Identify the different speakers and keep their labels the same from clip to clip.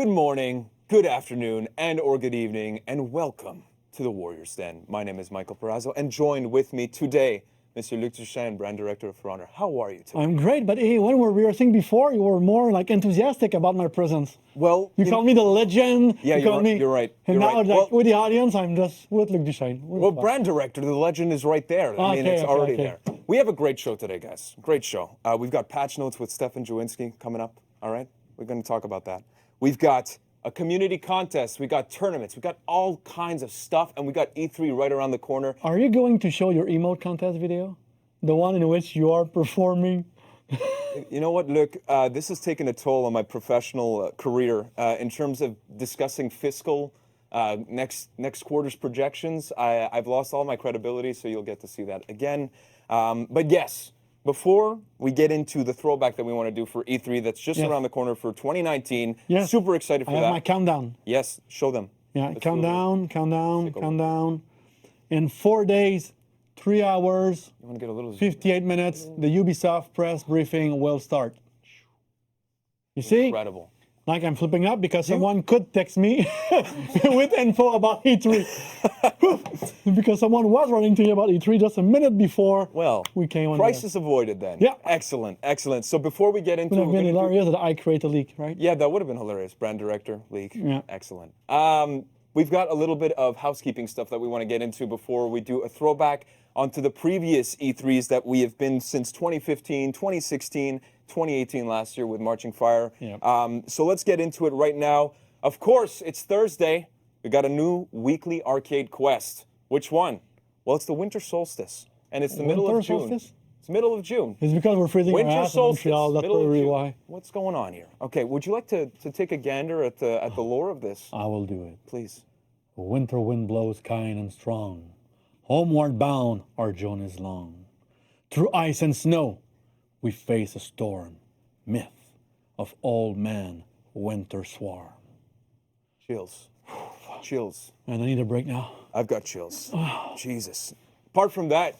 Speaker 1: Good morning, good afternoon, and/or good evening, and welcome to the Warriors Den. My name is Michael Perazzo, and joined with me today, Mr. Luc Duchesne, brand director of For Honor. How are you today?
Speaker 2: I'm great, but hey, when we were rehearsing before, you were more like enthusiastic about my presence.
Speaker 1: Well,
Speaker 2: you called me the legend.
Speaker 1: Yeah,
Speaker 2: you called me,
Speaker 1: you're right.
Speaker 2: And
Speaker 1: you're
Speaker 2: now,
Speaker 1: right.
Speaker 2: like, with the audience, I'm just with Luc Duchesne.
Speaker 1: Well, brand director, the legend is right there. I mean, it's already there. We have a great show today, guys. Great show. We've got patch notes with Stefan Jawinski coming up. All right, we're going to talk about that. We've got a community contest. We got tournaments. We got all kinds of stuff, and we got E3 right around the corner.
Speaker 2: Are you going to show your emote contest video? The one in which you are performing?
Speaker 1: You know what, Luc? This has taken a toll on my professional career in terms of discussing fiscal next quarter's projections. I've lost all my credibility, so you'll get to see that again. But yes, before we get into the throwback that we want to do for E3 that's just around the corner for 2019, super excited for that.
Speaker 2: I have my countdown.
Speaker 1: Yes, show them.
Speaker 2: Yeah, countdown. In 4 days, 3 hours, 58 minutes, the Ubisoft press briefing will start. You see?
Speaker 1: Incredible.
Speaker 2: Like I'm flipping up because someone could text me with info about E3. Because someone was running to me about E3 just a minute before we came on.
Speaker 1: Crisis avoided then.
Speaker 2: Yeah.
Speaker 1: Excellent, excellent. So before we get into
Speaker 2: it would have been hilarious that I create a leak, right?
Speaker 1: Yeah, that would have been hilarious. Brand director, leak.
Speaker 2: Yeah.
Speaker 1: Excellent. We've got a little bit of housekeeping stuff that we want to get into before we do a throwback onto the previous E3s that we have been since 2015, 2016, 2018 last year with Marching Fire.
Speaker 2: Yeah.
Speaker 1: So let's get into it right now. Of course, it's Thursday. We got a new weekly arcade quest. Which one? Well, it's the Winter Solstice, and it's the middle of June.
Speaker 2: Solstice?
Speaker 1: It's middle of June.
Speaker 2: It's because we're freezing
Speaker 1: Winter
Speaker 2: our ass
Speaker 1: Solstice,
Speaker 2: in Montreal. That's probably why.
Speaker 1: What's going on here? Okay, would you like to take a gander at the lore of this?
Speaker 2: I will do it.
Speaker 1: Please.
Speaker 2: The winter wind blows kind and strong. Homeward bound, our journey is long. Through ice and snow, we face a storm. Myth of old man winter swarm.
Speaker 1: Chills. Chills.
Speaker 2: And I need a break now.
Speaker 1: I've got chills. Jesus. Apart from that,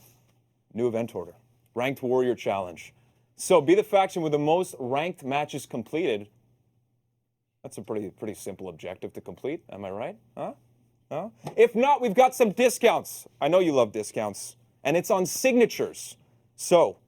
Speaker 1: new event order. Ranked Warrior Challenge. So be the faction with the most ranked matches completed. That's a pretty simple objective to complete. Am I right? Huh? If not, we've got some discounts. I know you love discounts. And it's on signatures. So,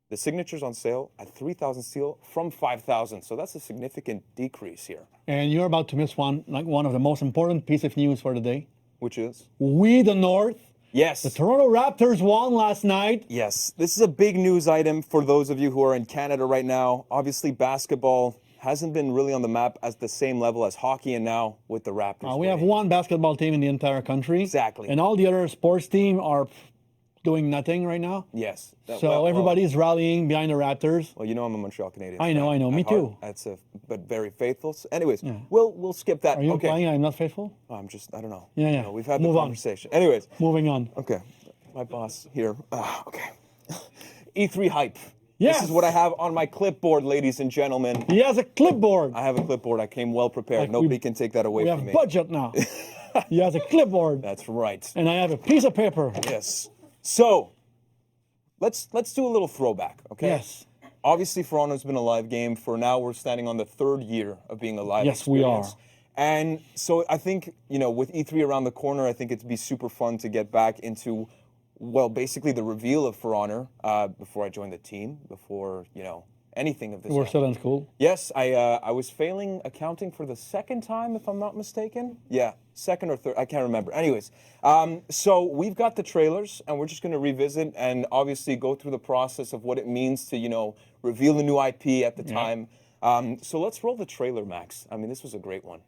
Speaker 1: the signature's on sale at 3,000 steel from 5,000. So that's a significant decrease here.
Speaker 2: And you're about to miss one of the most important piece of news for the day.
Speaker 1: Which is?
Speaker 2: We, the North.
Speaker 1: Yes.
Speaker 2: The Toronto Raptors won last night.
Speaker 1: Yes. This is a big news item for those of you who are in Canada right now. Obviously, basketball hasn't been really on the map at the same level as hockey, and now with the Raptors.
Speaker 2: We have one basketball team in the entire country.
Speaker 1: Exactly.
Speaker 2: And all the other sports teams are doing nothing right now.
Speaker 1: Yes.
Speaker 2: So everybody's rallying behind the Raptors.
Speaker 1: Well, you know I'm a Montreal Canadian.
Speaker 2: I know. Me too.
Speaker 1: That's but very faithful. So anyways, we'll skip that.
Speaker 2: Are you implying I'm not faithful?
Speaker 1: I don't know.
Speaker 2: Yeah.
Speaker 1: You know, we've had the conversation. Anyways.
Speaker 2: Moving on.
Speaker 1: Okay. My boss here. Okay. E3 hype.
Speaker 2: Yes.
Speaker 1: This is what I have on my clipboard, ladies and gentlemen.
Speaker 2: He has a clipboard.
Speaker 1: I have a clipboard. I came well prepared. Nobody can take that away from me.
Speaker 2: We have budget now. He has a clipboard.
Speaker 1: That's right.
Speaker 2: And I have a piece of paper.
Speaker 1: Yes. So, let's do a little throwback, okay?
Speaker 2: Yes.
Speaker 1: Obviously, For Honor's been a live game. For now, we're standing on the 3rd year of being a live experience.
Speaker 2: We are.
Speaker 1: And so I think, with E3 around the corner, I think it'd be super fun to get back into, well, basically the reveal of For Honor before I joined the team, before, anything of this.
Speaker 2: You were still in school?
Speaker 1: Yes, I was failing accounting for the 2nd time, if I'm not mistaken. Yeah, 2nd or 3rd, I can't remember. Anyways, so we've got the trailers, and we're just going to revisit and obviously go through the process of what it means to, reveal the new IP at the time. So let's roll the trailer, Max. I mean, this was a great one.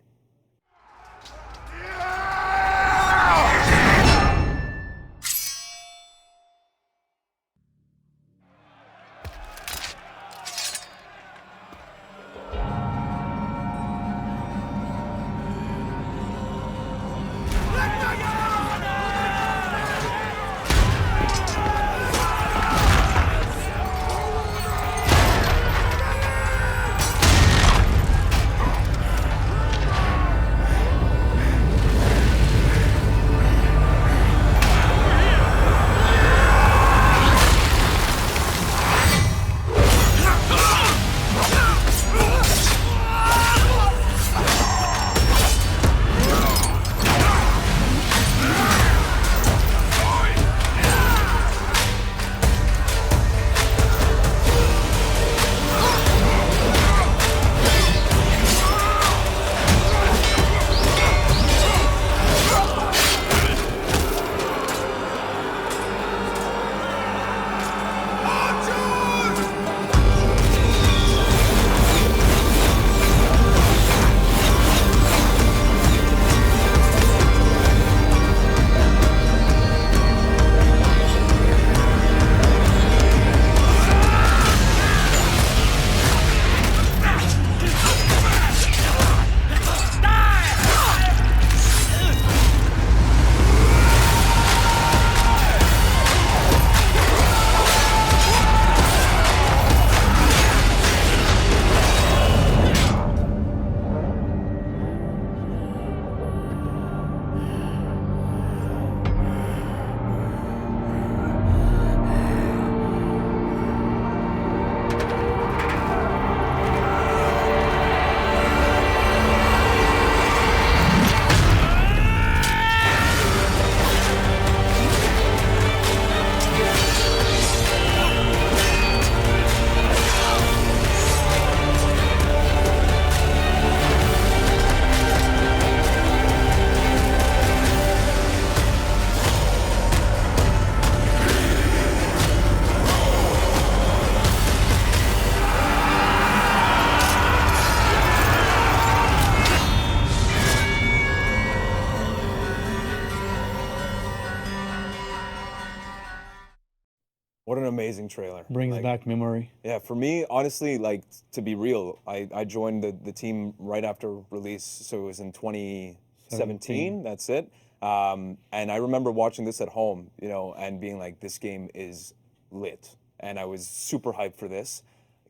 Speaker 1: What an amazing trailer.
Speaker 2: Brings
Speaker 1: Like,
Speaker 2: back memory.
Speaker 1: yeah, for me, honestly, like to be real, I joined the team right after release, so it was in 2017. That's it. And I remember watching this at home, you know, and being like, this game is lit, and I was super hyped for this.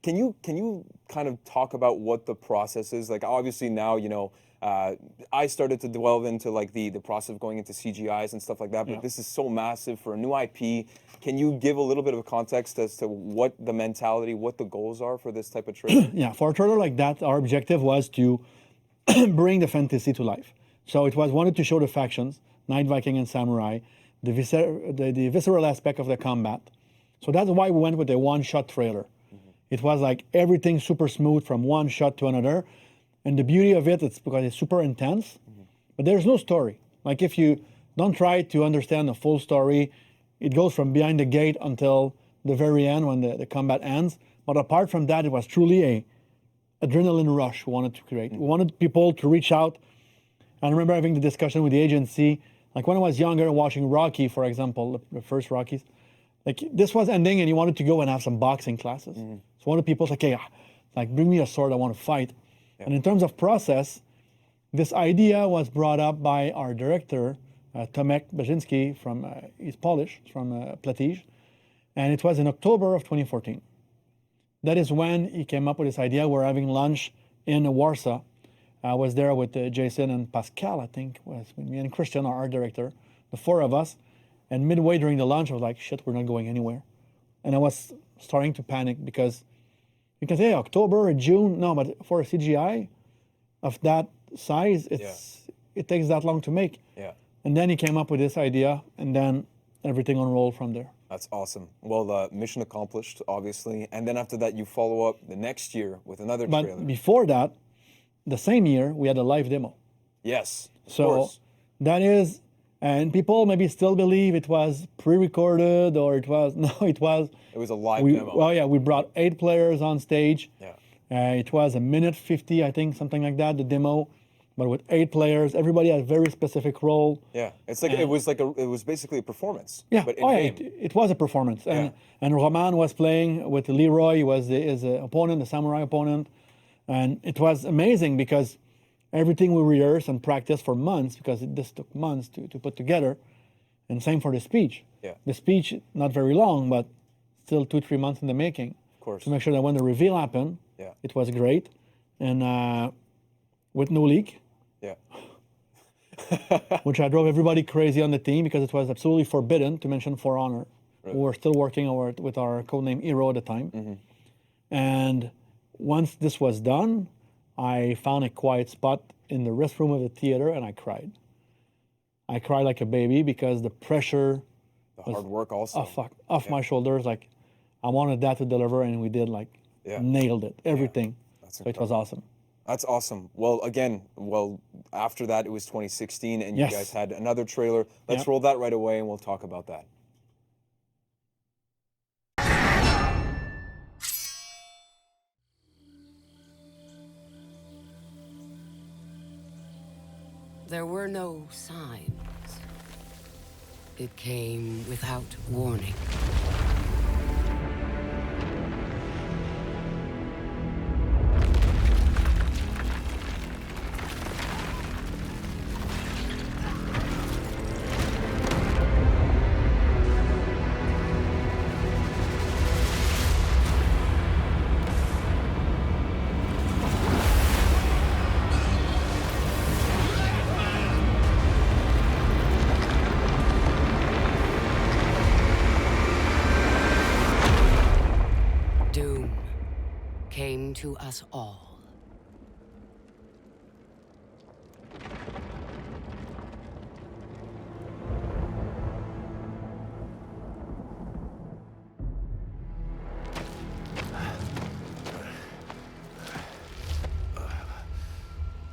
Speaker 1: Can you kind of talk about what the process is? Like, obviously now, you know, I started to delve into like the process of going into CGIs and stuff like that, but this is so massive for a new IP. Can you give a little bit of a context as to what the mentality, what the goals are for this type of trailer?
Speaker 2: Yeah, for a trailer like that, our objective was to bring the fantasy to life. So it was wanted to show the factions, Knight, Viking, and Samurai, the visceral aspect of the combat. So that's why we went with a one-shot trailer. It was like everything super smooth from one shot to another. And the beauty of it, it's because it's super intense, but there's no story. Like if you don't try to understand the full story, it goes from behind the gate until the very end when the combat ends. But apart from that, it was truly a adrenaline rush we wanted to create. We wanted people to reach out. I remember having the discussion with the agency, like when I was younger, watching Rocky, for example, the first Rockies, like this was ending and you wanted to go and have some boxing classes. So one of the people said, okay, like bring me a sword, I want to fight. And in terms of process, this idea was brought up by our director, Tomek Baczynski, he's Polish, from Platij, and it was in October of 2014. That is when he came up with this idea. We're having lunch in Warsaw. I was there with Jason and Pascal, I think, was with me and Christian, our art director, the four of us. And midway during the lunch, I was like, shit, we're not going anywhere. And I was starting to panic because you can say October or June, no, but for a CGI of that size, it takes that long to make.
Speaker 1: Yeah.
Speaker 2: And then he came up with this idea, and then everything unrolled from there.
Speaker 1: That's awesome. Well, mission accomplished, obviously. And then after that, you follow up the next year with another trailer.
Speaker 2: But before that, the same year, we had a live demo.
Speaker 1: Yes, of
Speaker 2: So
Speaker 1: course.
Speaker 2: that is, and people maybe still believe it was pre-recorded or it was, no, it was.
Speaker 1: It was a live demo.
Speaker 2: Well, yeah, we brought 8 players on stage.
Speaker 1: Yeah.
Speaker 2: It was a minute 50, I think, something like that, the demo, but with 8 players. Everybody had a very specific role.
Speaker 1: Yeah, it's like it was basically a performance.
Speaker 2: Yeah,
Speaker 1: but in game.
Speaker 2: it was a performance. And Roman was playing with Leroy, he was his opponent, the samurai opponent. And it was amazing because everything we rehearsed and practiced for months, because this took months to put together. And same for the speech.
Speaker 1: Yeah.
Speaker 2: The speech, not very long, but still 2-3 months in the making.
Speaker 1: Of course.
Speaker 2: To make sure that when the reveal happened, it was great. And with no leak.
Speaker 1: Yeah.
Speaker 2: Which I drove everybody crazy on the team because it was absolutely forbidden to mention For Honor. Right. We were still working with our codename Hero at the time. And once this was done, I found a quiet spot in the restroom of the theater and I cried. I cried like a baby because the pressure,
Speaker 1: the hard work also,
Speaker 2: off my shoulders. Like I wanted that to deliver, and we did. Like nailed it, everything. So it was awesome.
Speaker 1: That's awesome. Well, again, after that it was 2016, and you guys had another trailer. Let's roll that right away, and we'll talk about that.
Speaker 3: There were no signs. It came without warning. Came to us all.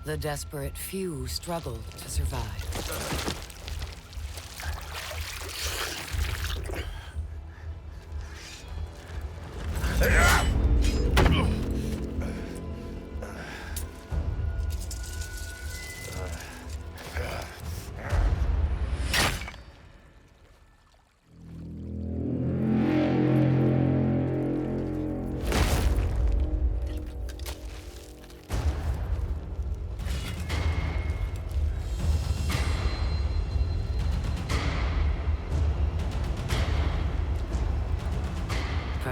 Speaker 3: The desperate few struggled to survive.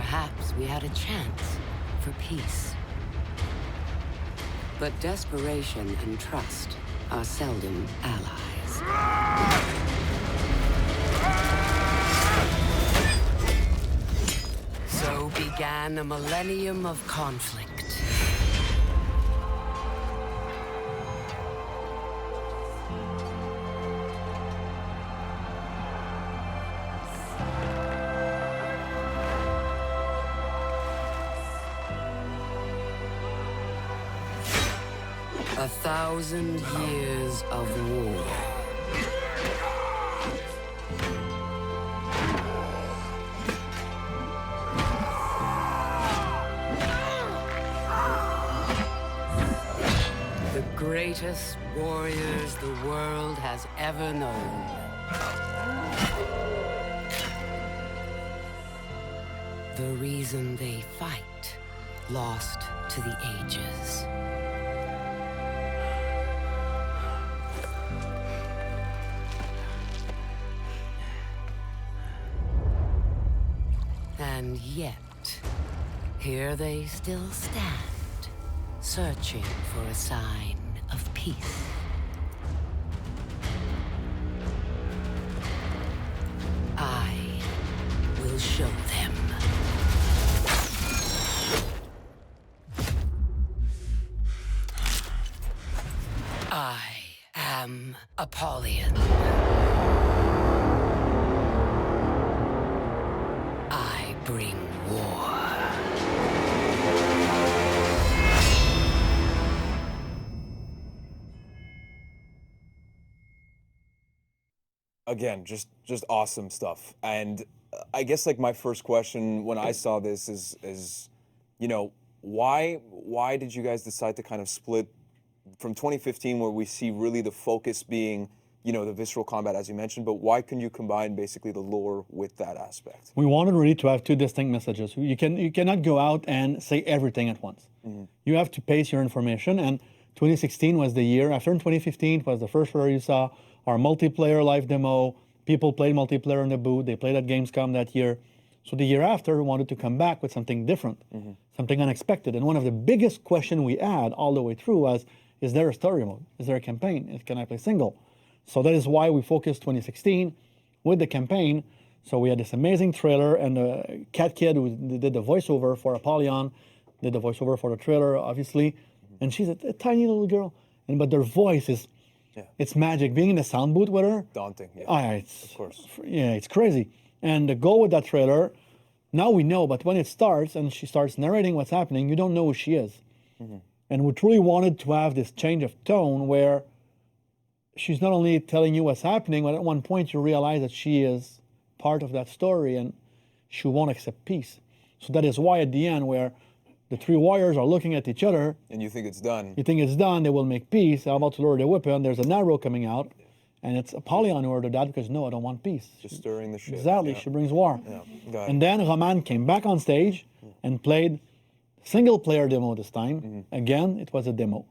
Speaker 3: perhaps we had a chance for peace. But desperation and trust are seldom allies. So began a millennium of conflict. A 1,000 years of war. The greatest warriors the world has ever known. The reason they fight, lost to the ages. And yet, here they still stand, searching for a sign of peace. I will show them. I am Apollyon. I bring war.
Speaker 1: Again, just awesome stuff. And I guess like my first question when I saw this is you know, why did you guys decide to kind of split from 2015, where we see really the focus being, you know, the visceral combat, as you mentioned, but why can you combine basically the lore with that aspect?
Speaker 2: We wanted really to have two distinct messages. You cannot go out and say everything at once. You have to pace your information, and 2016 was the year. After 2015 was the first where you saw our multiplayer live demo. People played multiplayer in the booth. They played at Gamescom that year. So the year after, we wanted to come back with something different, something unexpected. And one of the biggest questions we had all the way through was, is there a story mode? Is there a campaign? Can I play single? So that is why we focused 2016 with the campaign. So we had this amazing trailer, and Cat Kid, who did the voiceover for Apollyon, did the voiceover for the trailer, obviously. And she's a tiny little girl, but their voice is, it's magic. Being in the sound booth with her,
Speaker 1: Daunting, yeah.
Speaker 2: Of
Speaker 1: course.
Speaker 2: Yeah, it's crazy. And the goal with that trailer, now we know, but when it starts and she starts narrating what's happening, you don't know who she is. And we truly wanted to have this change of tone where she's not only telling you what's happening, but at one point you realize that she is part of that story and she won't accept peace. So that is why at the end, where the three warriors are looking at each other,
Speaker 1: And you think it's done.
Speaker 2: you think it's done, they will make peace. I'm about to lower the weapon, there's an arrow coming out, and it's Apollyon who ordered that because, no, I don't want peace.
Speaker 1: Just stirring the shit.
Speaker 2: Exactly,
Speaker 1: Yeah.
Speaker 2: she brings war.
Speaker 1: Yeah, got it.
Speaker 2: And then Roman came back on stage and played single player demo this time. Again, it was a demo.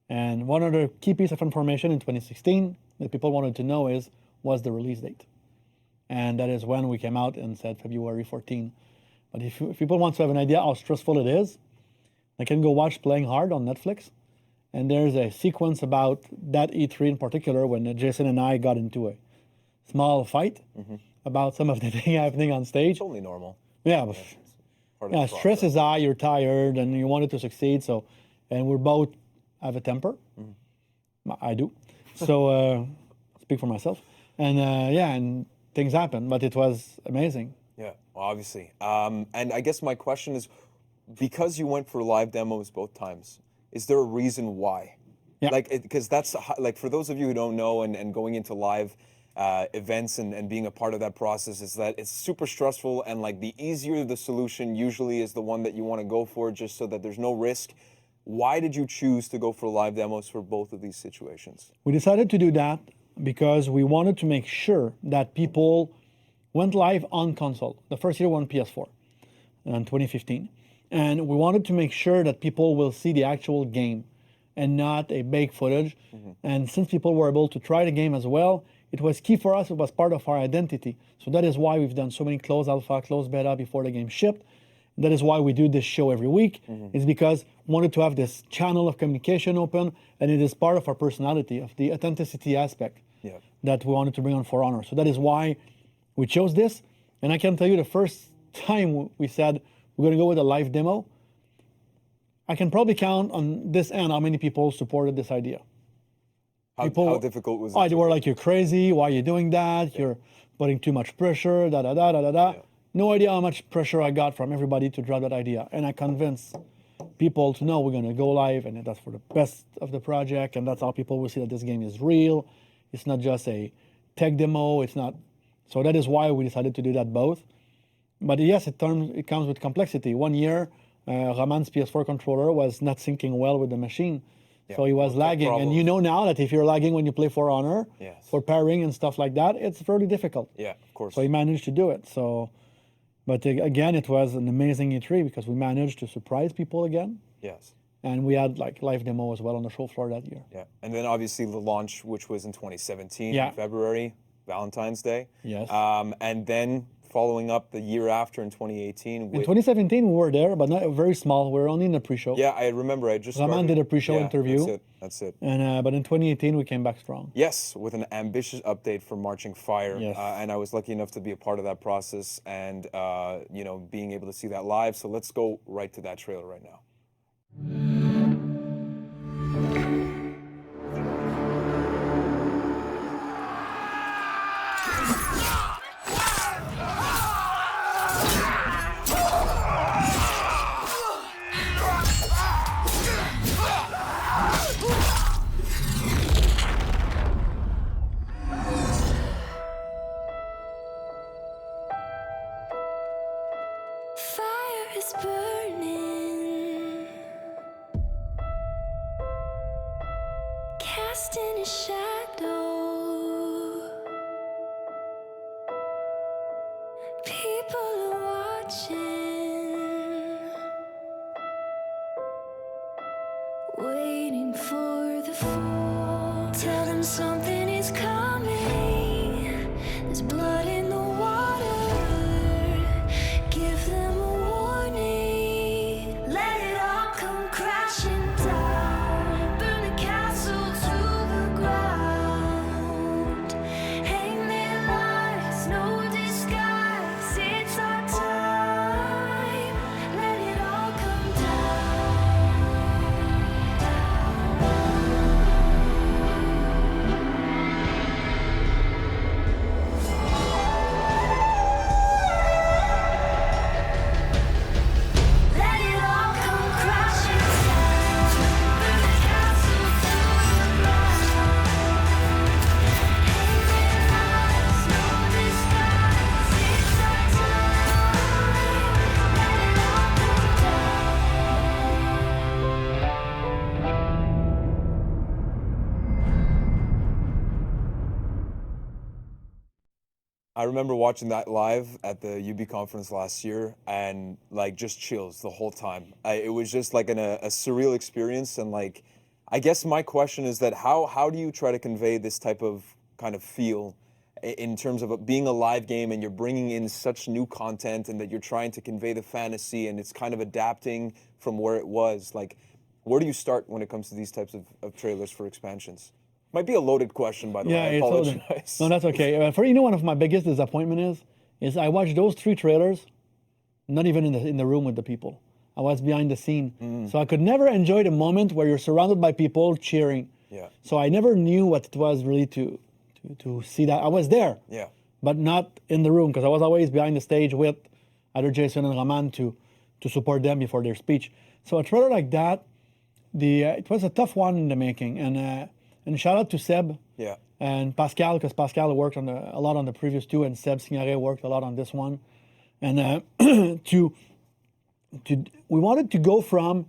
Speaker 2: And one other key piece of information in 2016 that people wanted to know was the release date. And that is when we came out and said February 14. But if people want to have an idea how stressful it is, they can go watch Playing Hard on Netflix. And there's a sequence about that E3 in particular when Jason and I got into a small fight about some of the things happening on stage.
Speaker 1: Totally normal.
Speaker 2: Yeah, but
Speaker 1: Part of the
Speaker 2: stress
Speaker 1: process.
Speaker 2: is high, you're tired, and you want it to succeed. So, and we're both have a temper. I do. So, speak for myself. And and things happen, but it was amazing.
Speaker 1: Yeah, well, obviously. And I guess my question is, because you went for live demos both times, is there a reason why?
Speaker 2: Yeah.
Speaker 1: Like, because that's, like, for those of you who don't know and going into live events and being a part of that process, is that it's super stressful, and like the easier the solution usually is the one that you want to go for, just so that there's no risk. Why did you choose to go for live demos for both of these situations?
Speaker 2: We decided to do that because we wanted to make sure that people went live on console. The first year went PS4 in 2015. And we wanted to make sure that people will see the actual game and not a baked footage. And since people were able to try the game as well, it was key for us. It was part of our identity. So that is why we've done so many closed alpha, closed beta before the game shipped. That is why we do this show every week. Is because we wanted to have this channel of communication open, and it is part of our personality, of the authenticity aspect that we wanted to bring on For Honor. So that is why we chose this. And I can tell you, the first time we said we're going to go with a live demo, I can probably count on this end how many people supported this idea.
Speaker 1: How difficult was it?
Speaker 2: Oh, they were like, you're crazy. Why are you doing that? You're putting too much pressure. Da da da da da da. No idea how much pressure I got from everybody to drop that idea, and I convinced people to know we're going to go live, and that's for the best of the project, and that's how people will see that this game is real. It's not just a tech demo. It's not. So that is why we decided to do that both. But yes, it comes with complexity. 1 year, Roman's PS4 controller was not syncing well with the machine. So he was lagging. And you know now that if you're lagging when you play For Honor, for pairing and stuff like that, it's fairly difficult.
Speaker 1: Yeah, of course.
Speaker 2: So he managed to do it. But again, it was an amazing E3 because we managed to surprise people again.
Speaker 1: Yes.
Speaker 2: And we had like live demo as well on the show floor that year.
Speaker 1: Yeah. And then obviously the launch, which was in 2017, in February, Valentine's Day.
Speaker 2: Yes.
Speaker 1: And then following up the year after in 2018.
Speaker 2: In 2017, we were there, but not very small. We were only in the pre-show.
Speaker 1: Yeah, I remember. I just
Speaker 2: Raman did a pre-show interview.
Speaker 1: That's it.
Speaker 2: And but in 2018, we came back strong.
Speaker 1: Yes, with an ambitious update for Marching Fire.
Speaker 2: Yes.
Speaker 1: And I was lucky enough to be a part of that process and, you know, being able to see that live. So let's go right to that trailer right now.
Speaker 4: Fire is burning, casting a shadow. People are watching, waiting for the fall. Tell them something is coming. There's blood in the water. Give them a warning. Let it all come crashing down. Burn the castle to the ground. Hang their lives, no disguise. It's our time. Let it all come Let it all come crashing down. Burn the castle to the ground. Hang their lives, no disguise. It's our time. Let it all come
Speaker 1: I remember watching that live at the UB conference last year and like just chills the whole time. It was just like a surreal experience. And like, I guess my question is that how do you try to convey this type of kind of feel in terms of it being a live game and you're bringing in such new content and that you're trying to convey the fantasy and it's kind of adapting from where it was? Like, where do you start when it comes to these types of trailers for expansions? Might be a loaded question, by the way. I
Speaker 2: it's loaded.
Speaker 1: apologize.
Speaker 2: No, that's okay. For you know, one of my biggest disappointment is I watched those 3 trailers, not even in the room with the people. I was behind the scene, so I could never enjoy the moment where you're surrounded by people cheering.
Speaker 1: Yeah.
Speaker 2: So I never knew what it was really to see that. I was there,
Speaker 1: Yeah.
Speaker 2: but not in the room because I was always behind the stage with either Jason and Roman to support them before their speech. So a trailer like that, it was a tough one in the making, and shout out to Seb
Speaker 1: Yeah.
Speaker 2: and Pascal, because Pascal worked on a lot on the previous 2, and Seb Signoret worked a lot on this one. And we wanted to go from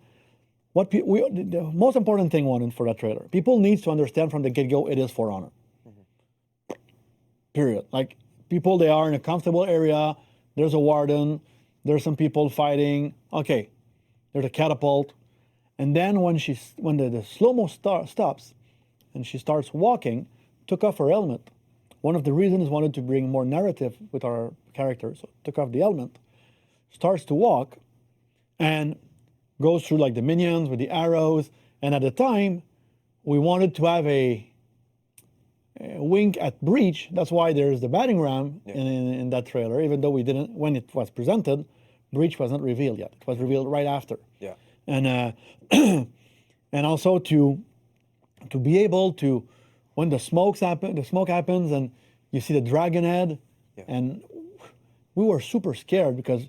Speaker 2: the most important thing wanted for that trailer. People need to understand from the get-go it is For Honor. Period. Like, people, they are in a comfortable area. There's a warden. There's some people fighting. Okay, there's a catapult. And then when the slow-mo stops and she starts walking, took off her helmet, one of the reasons wanted to bring more narrative with our characters. So took off the helmet, starts to walk, and goes through like the minions with the arrows. And at the time, we wanted to have a wink at Breach. That's why there's the batting ram in that trailer, even though we didn't, when it was presented, Breach wasn't revealed yet. It was revealed right after.
Speaker 1: Yeah.
Speaker 2: And and also to be able to, when the smoke happens and you see the dragon head, and we were super scared because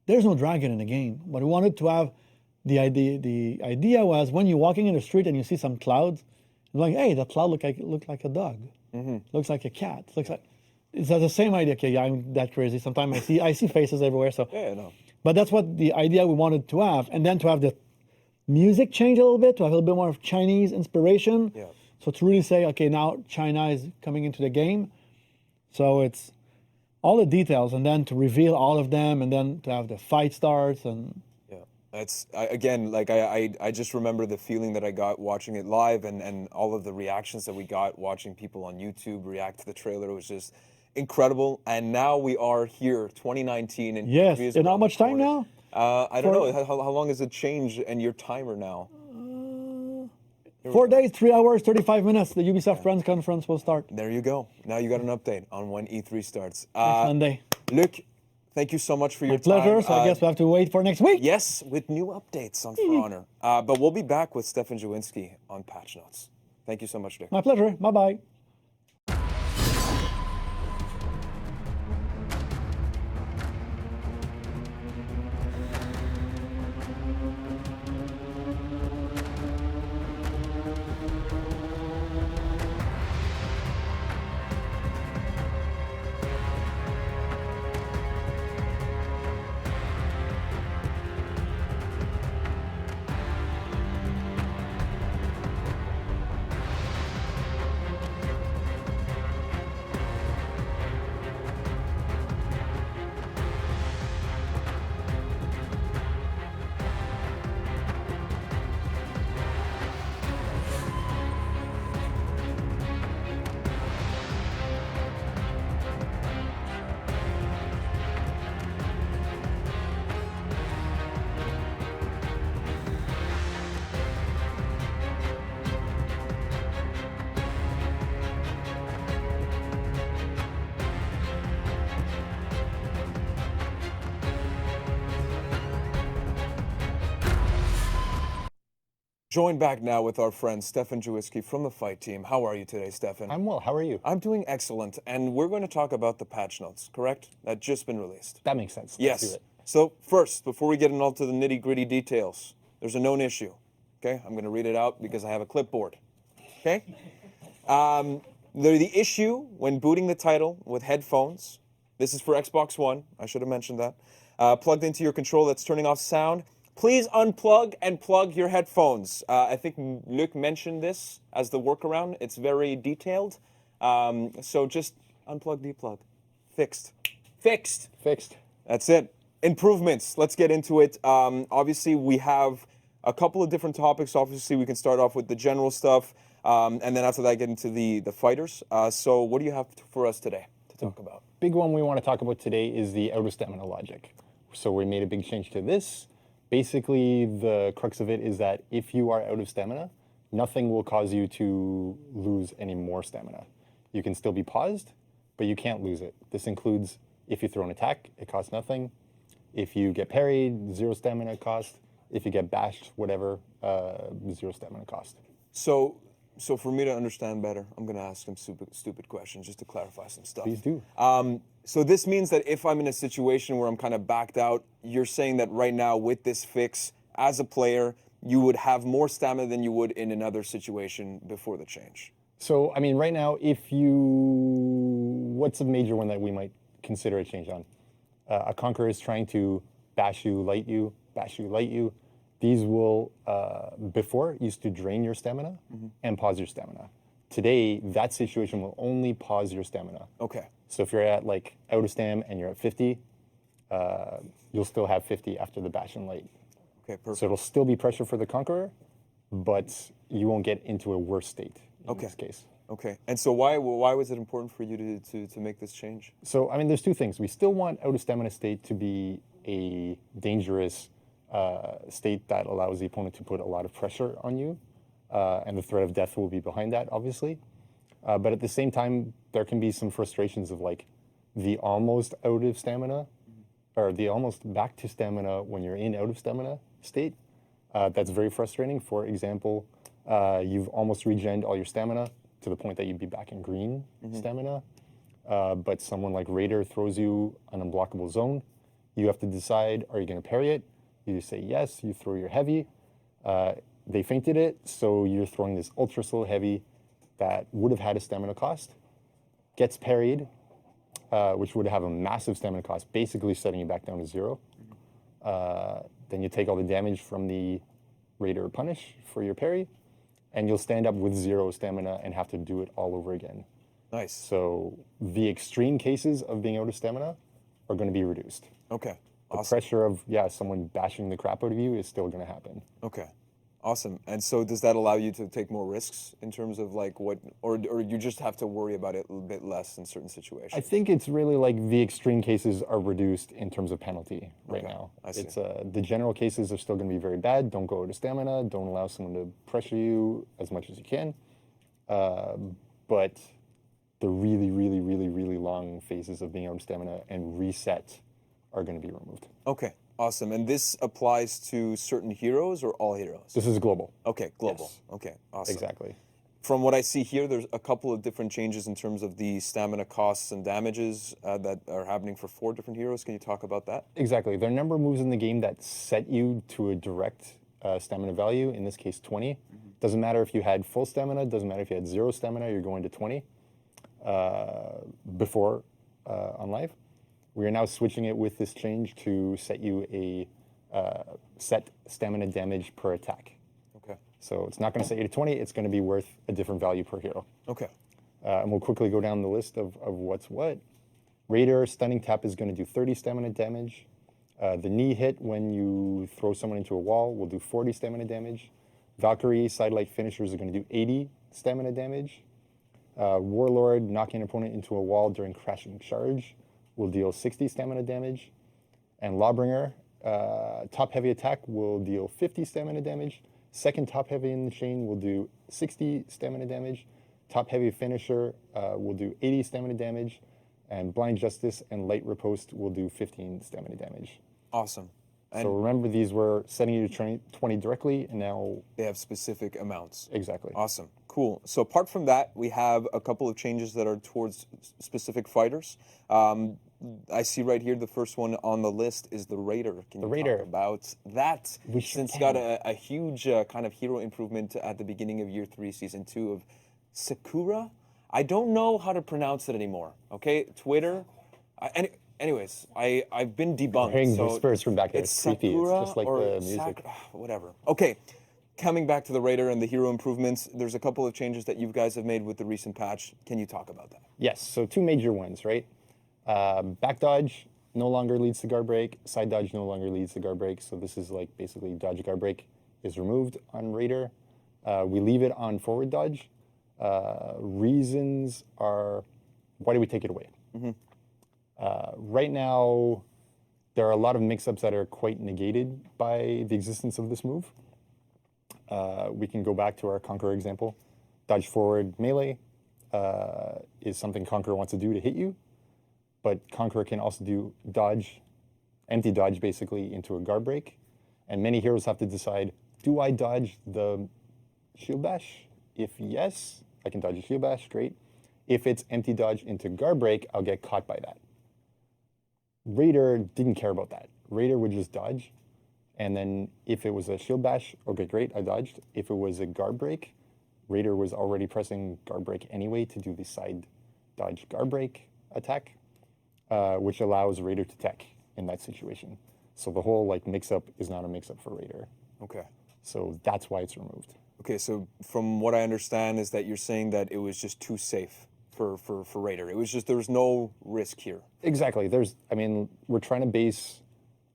Speaker 2: there's no dragon in the game, but we wanted to have the idea. The idea was when you're walking in the street and you see some clouds, you're like, hey, that cloud look like a dog, looks like a cat, looks like. It's the same idea. Okay, yeah, I'm that crazy. Sometimes I see faces everywhere. So
Speaker 1: Yeah, no.
Speaker 2: but that's what the idea we wanted to have, and then to have the music change a little bit, to have a little bit more of Chinese inspiration.
Speaker 1: Yeah.
Speaker 2: So to really say, okay, now China is coming into the game. So it's all the details, and then to reveal all of them, and then to have the fight starts, and
Speaker 1: Yeah, I just remember the feeling that I got watching it live, and all of the reactions that we got watching people on YouTube react to the trailer. It was just incredible. And now we are here, 2019, and
Speaker 2: yes.
Speaker 1: E3 is
Speaker 2: And how
Speaker 1: around
Speaker 2: much
Speaker 1: the
Speaker 2: time
Speaker 1: corner.
Speaker 2: now?
Speaker 1: I don't know how long has it changed and your timer now.
Speaker 2: 4 days, 3 hours, 35 minutes. The Ubisoft Friends Conference will start
Speaker 1: There you go. Now you got an update on when E3 starts.
Speaker 2: next Monday.
Speaker 1: Luc, thank you so much for your
Speaker 2: Pleasure.
Speaker 1: time.
Speaker 2: So I guess we have to wait for next week.
Speaker 1: Yes, with new updates on For Honor. But we'll be back with Stefan Jawinski on Patch Notes. Thank you so much, Luc.
Speaker 2: My pleasure. Bye bye.
Speaker 1: Joined back now with our friend Stefan Jawinski from the Fight Team. How are you today, Stefan?
Speaker 5: I'm well. How are you?
Speaker 1: I'm doing excellent, and we're going to talk about the patch notes, correct? That just been released.
Speaker 5: That makes sense. Let's
Speaker 1: Yes.
Speaker 5: do it.
Speaker 1: So first, before we get into all to the nitty-gritty details, there's a known issue. Okay, I'm going to read it out because I have a clipboard. Okay. The issue when booting the title with headphones. This is for Xbox One. I should have mentioned that. Plugged into your controller that's turning off sound. Please unplug and plug your headphones. I think Luc mentioned this as the workaround. It's very detailed. So just unplug, deplug. Fixed. Fixed.
Speaker 5: Fixed.
Speaker 1: That's it. Improvements. Let's get into it. Obviously, we have a couple of different topics. Obviously, we can start off with the general stuff, and then after that, get into the fighters. So what do you have for us today to talk about?
Speaker 5: Big one we want to talk about today is the out of stamina logic. So we made a big change to this. Basically, the crux of it is that if you are out of stamina, nothing will cause you to lose any more stamina. You can still be paused, but you can't lose it. This includes if you throw an attack, it costs nothing. If you get parried, 0 stamina cost. If you get bashed, whatever, 0 stamina cost.
Speaker 1: So for me to understand better, I'm going to ask some stupid questions just to clarify some stuff.
Speaker 5: Please do.
Speaker 1: So this means that if I'm in a situation where I'm kind of backed out, you're saying that right now with this fix, as a player, you would have more stamina than you would in another situation before the change.
Speaker 5: So, I mean, right now, what's a major one that we might consider a change on? A Conqueror is trying to bash you, light you. These will, before, used to drain your stamina and pause your stamina. Today, that situation will only pause your stamina.
Speaker 1: Okay.
Speaker 5: So if you're at like out of stam and you're at 50, you'll still have 50 after the bash and light.
Speaker 1: Okay, perfect.
Speaker 5: So it'll still be pressure for the Conqueror, but you won't get into a worse state in this case.
Speaker 1: Okay. And so why was it important for you to make this change?
Speaker 5: So, I mean, there's two things. We still want out of stamina state to be a dangerous state that allows the opponent to put a lot of pressure on you, and the threat of death will be behind that, obviously. But at the same time, there can be some frustrations of like the almost out of stamina, or the almost back to stamina when you're in out of stamina state. That's very frustrating. For example, you've almost regened all your stamina to the point that you'd be back in green stamina, but someone like Raider throws you an unblockable zone. You have to decide, are you going to parry it? You say yes, you throw your heavy. They feinted it, so you're throwing this ultra slow heavy that would have had a stamina cost, gets parried, which would have a massive stamina cost, basically setting you back down to 0. Then you take all the damage from the Raider punish for your parry, and you'll stand up with 0 stamina and have to do it all over again.
Speaker 1: Nice.
Speaker 5: So the extreme cases of being out of stamina are going to be reduced.
Speaker 1: Okay.
Speaker 5: The
Speaker 1: Awesome.
Speaker 5: pressure of, someone bashing the crap out of you is still going to happen.
Speaker 1: Okay. Awesome. And so does that allow you to take more risks in terms of like what, or you just have to worry about it a little bit less in certain situations?
Speaker 5: I think it's really like the extreme cases are reduced in terms of penalty right
Speaker 1: Okay,
Speaker 5: now.
Speaker 1: I see.
Speaker 5: It's the general cases are still going to be very bad. Don't go out of stamina. Don't allow someone to pressure you as much as you can. But the really, really, really, really long phases of being out of stamina and reset are going to be removed.
Speaker 1: Okay. Awesome. And this applies to certain heroes or all heroes?
Speaker 5: This is global.
Speaker 1: Okay, global.
Speaker 5: Yes.
Speaker 1: Okay, awesome.
Speaker 5: Exactly.
Speaker 1: From what I see here, there's a couple of different changes in terms of the stamina costs and damages that are happening for 4 different heroes. Can you talk about that?
Speaker 5: Exactly. There are a number of moves in the game that set you to a direct stamina value, in this case 20. Doesn't matter if you had full stamina, doesn't matter if you had 0 stamina, you're going to 20 before on live. We are now switching it with this change to set you a set stamina damage per attack.
Speaker 1: Okay.
Speaker 5: So it's not going to set you to 20, it's going to be worth a different value per hero.
Speaker 1: Okay.
Speaker 5: And we'll quickly go down the list of what's what. Raider, stunning tap is going to do 30 stamina damage. The knee hit when you throw someone into a wall will do 40 stamina damage. Valkyrie, sidelight finishers are going to do 80 stamina damage. Warlord, knocking an opponent into a wall during crashing charge will deal 60 stamina damage. And Lawbringer, top heavy attack will deal 50 stamina damage. Second top heavy in the chain will do 60 stamina damage. Top heavy finisher will do 80 stamina damage. And blind justice and light riposte will do 15 stamina damage.
Speaker 1: Awesome. And
Speaker 5: So remember, these were setting you to 20 directly, and now
Speaker 1: they have specific amounts.
Speaker 5: exactly.
Speaker 1: Awesome. Cool. So apart from that, we have a couple of changes that are towards specific fighters. I see right here the first one on the list is the Raider. Can you
Speaker 5: Raider.
Speaker 1: talk about that?
Speaker 5: We sure
Speaker 1: Since got
Speaker 5: can.
Speaker 1: a huge kind of hero improvement at the beginning of Year 3, Season 2 of Sakura. I don't know how to pronounce it anymore. Okay, Twitter. Anyways, I've been debunked.
Speaker 5: Hearing
Speaker 1: so
Speaker 5: whispers from back there,
Speaker 1: it's
Speaker 5: it's creepy. It's
Speaker 1: Sakura
Speaker 5: just like
Speaker 1: or
Speaker 5: the music.
Speaker 1: whatever. Okay, coming back to the Raider and the hero improvements, there's a couple of changes that you guys have made with the recent patch. Can you talk about that?
Speaker 5: Yes, so 2 major ones, right? Back dodge no longer leads to guard break. Side dodge no longer leads to guard break. So this is like basically dodge guard break is removed on Raider. We leave it on forward dodge. Reasons are, why do we take it away? Right now, there are a lot of mix-ups that are quite negated by the existence of this move. We can go back to our Conqueror example. Dodge forward melee is something Conqueror wants to do to hit you, but Conqueror can also do dodge, empty dodge basically into a guard break. And many heroes have to decide, do I dodge the shield bash? If yes, I can dodge a shield bash, great. If it's empty dodge into guard break, I'll get caught by that. Raider didn't care about that. Raider would just dodge. And then if it was a shield bash, okay, great, I dodged. If it was a guard break, Raider was already pressing guard break anyway to do the side dodge guard break attack, which allows Raider to tech in that situation. So the whole like mix-up is not a mix-up for Raider.
Speaker 1: Okay.
Speaker 5: So that's why it's removed.
Speaker 1: Okay, so from what I understand is that you're saying that it was just too safe for Raider. It was just, there was no risk here.
Speaker 5: Exactly. We're trying to base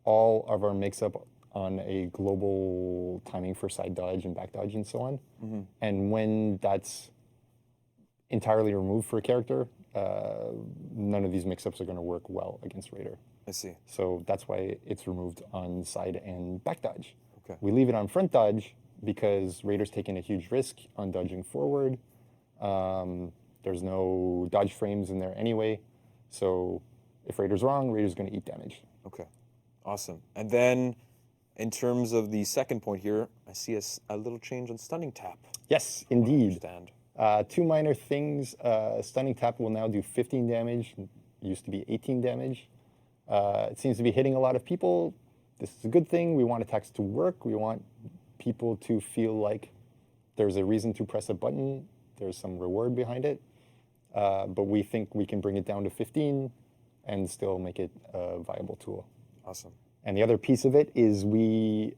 Speaker 5: all of our mix-up on a global timing for side dodge and back dodge and so on. And when that's entirely removed for a character, none of these mix-ups are going to work well against Raider.
Speaker 1: I see.
Speaker 5: So that's why it's removed on side and back dodge.
Speaker 1: Okay.
Speaker 5: We leave it on front dodge because Raider's taking a huge risk on dodging forward. There's no dodge frames in there anyway. So if Raider's wrong, Raider's going to eat damage.
Speaker 1: Okay. Awesome. And then in terms of the second point here, I see a little change on stunning tap.
Speaker 5: Yes,
Speaker 1: I
Speaker 5: indeed.
Speaker 1: understand.
Speaker 5: Two minor things. Stunning tap will now do 15 damage. It used to be 18 damage. It seems to be hitting a lot of people. This is a good thing. We want attacks to work. We want people to feel like there's a reason to press a button. There's some reward behind it. But we think we can bring it down to 15 and still make it a viable tool.
Speaker 1: Awesome.
Speaker 5: And the other piece of it is we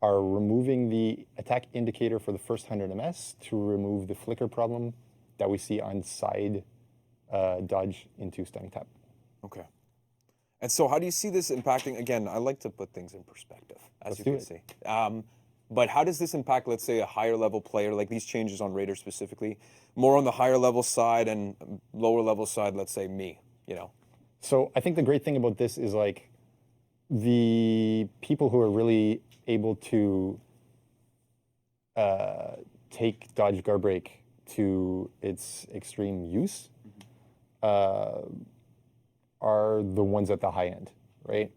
Speaker 5: are removing the attack indicator for the first 100 MS to remove the flicker problem that we see on side dodge into stunning tap.
Speaker 1: Okay. And so how do you see this impacting, again, I like to put things in perspective, as you can see. But how does this impact, let's say, a higher level player, like these changes on Raider specifically, more on the higher level side and lower level side, let's say me, you know?
Speaker 5: So I think the great thing about this is like the people who are really able to take dodge guard break to its extreme use are the ones at the high end, right?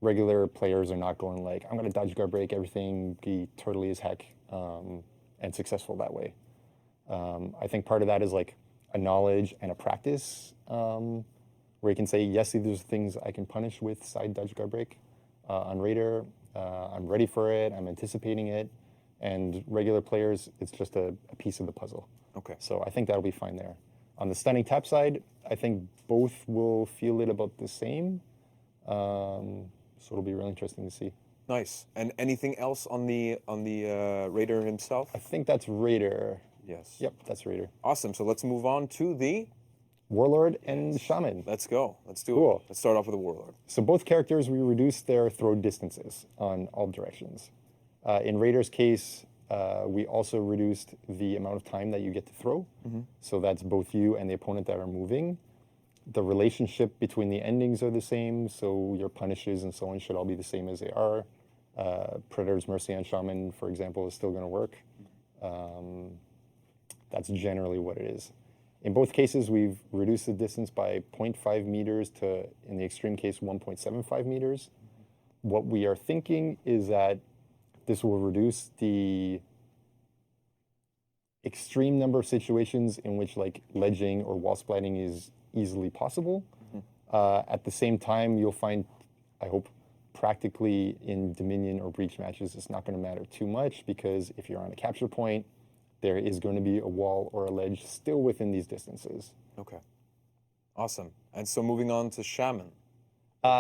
Speaker 5: Regular players are not going like, I'm going to dodge guard break everything, be turtly as heck, and successful that way. I think part of that is like a knowledge and a practice where you can say, yes, these are things I can punish with side dodge guard break on Raider. I'm ready for it. I'm anticipating it. And regular players, it's just a piece of the puzzle.
Speaker 1: Okay.
Speaker 5: So I think that'll be fine there. On the stunning tap side, I think both will feel it about the same. So it'll be really interesting to see.
Speaker 1: Nice. And anything else on the Raider himself?
Speaker 5: I think that's Raider.
Speaker 1: Yes.
Speaker 5: Yep, that's Raider.
Speaker 1: Awesome. So let's move on to the...
Speaker 5: Warlord and Shaman.
Speaker 1: Let's go. Let's do
Speaker 5: Cool.
Speaker 1: it. Let's start off with the Warlord.
Speaker 5: So both characters, we reduced their throw distances on all directions. In Raider's case, we also reduced the amount of time that you get to throw. So that's both you and the opponent that are moving. The relationship between the endings are the same, so your punishes and so on should all be the same as they are. Predator's Mercy on Shaman, for example, is still going to work. That's generally what it is. In both cases, we've reduced the distance by 0.5 meters to, in the extreme case, 1.75 meters. What we are thinking is that this will reduce the extreme number of situations in which like ledging or wall splatting is easily possible. At the same time, you'll find, I hope, practically in Dominion or Breach matches, it's not going to matter too much because if you're on a capture point, there is going to be a wall or a ledge still within these distances.
Speaker 1: Okay. Awesome. And so moving on to Shaman.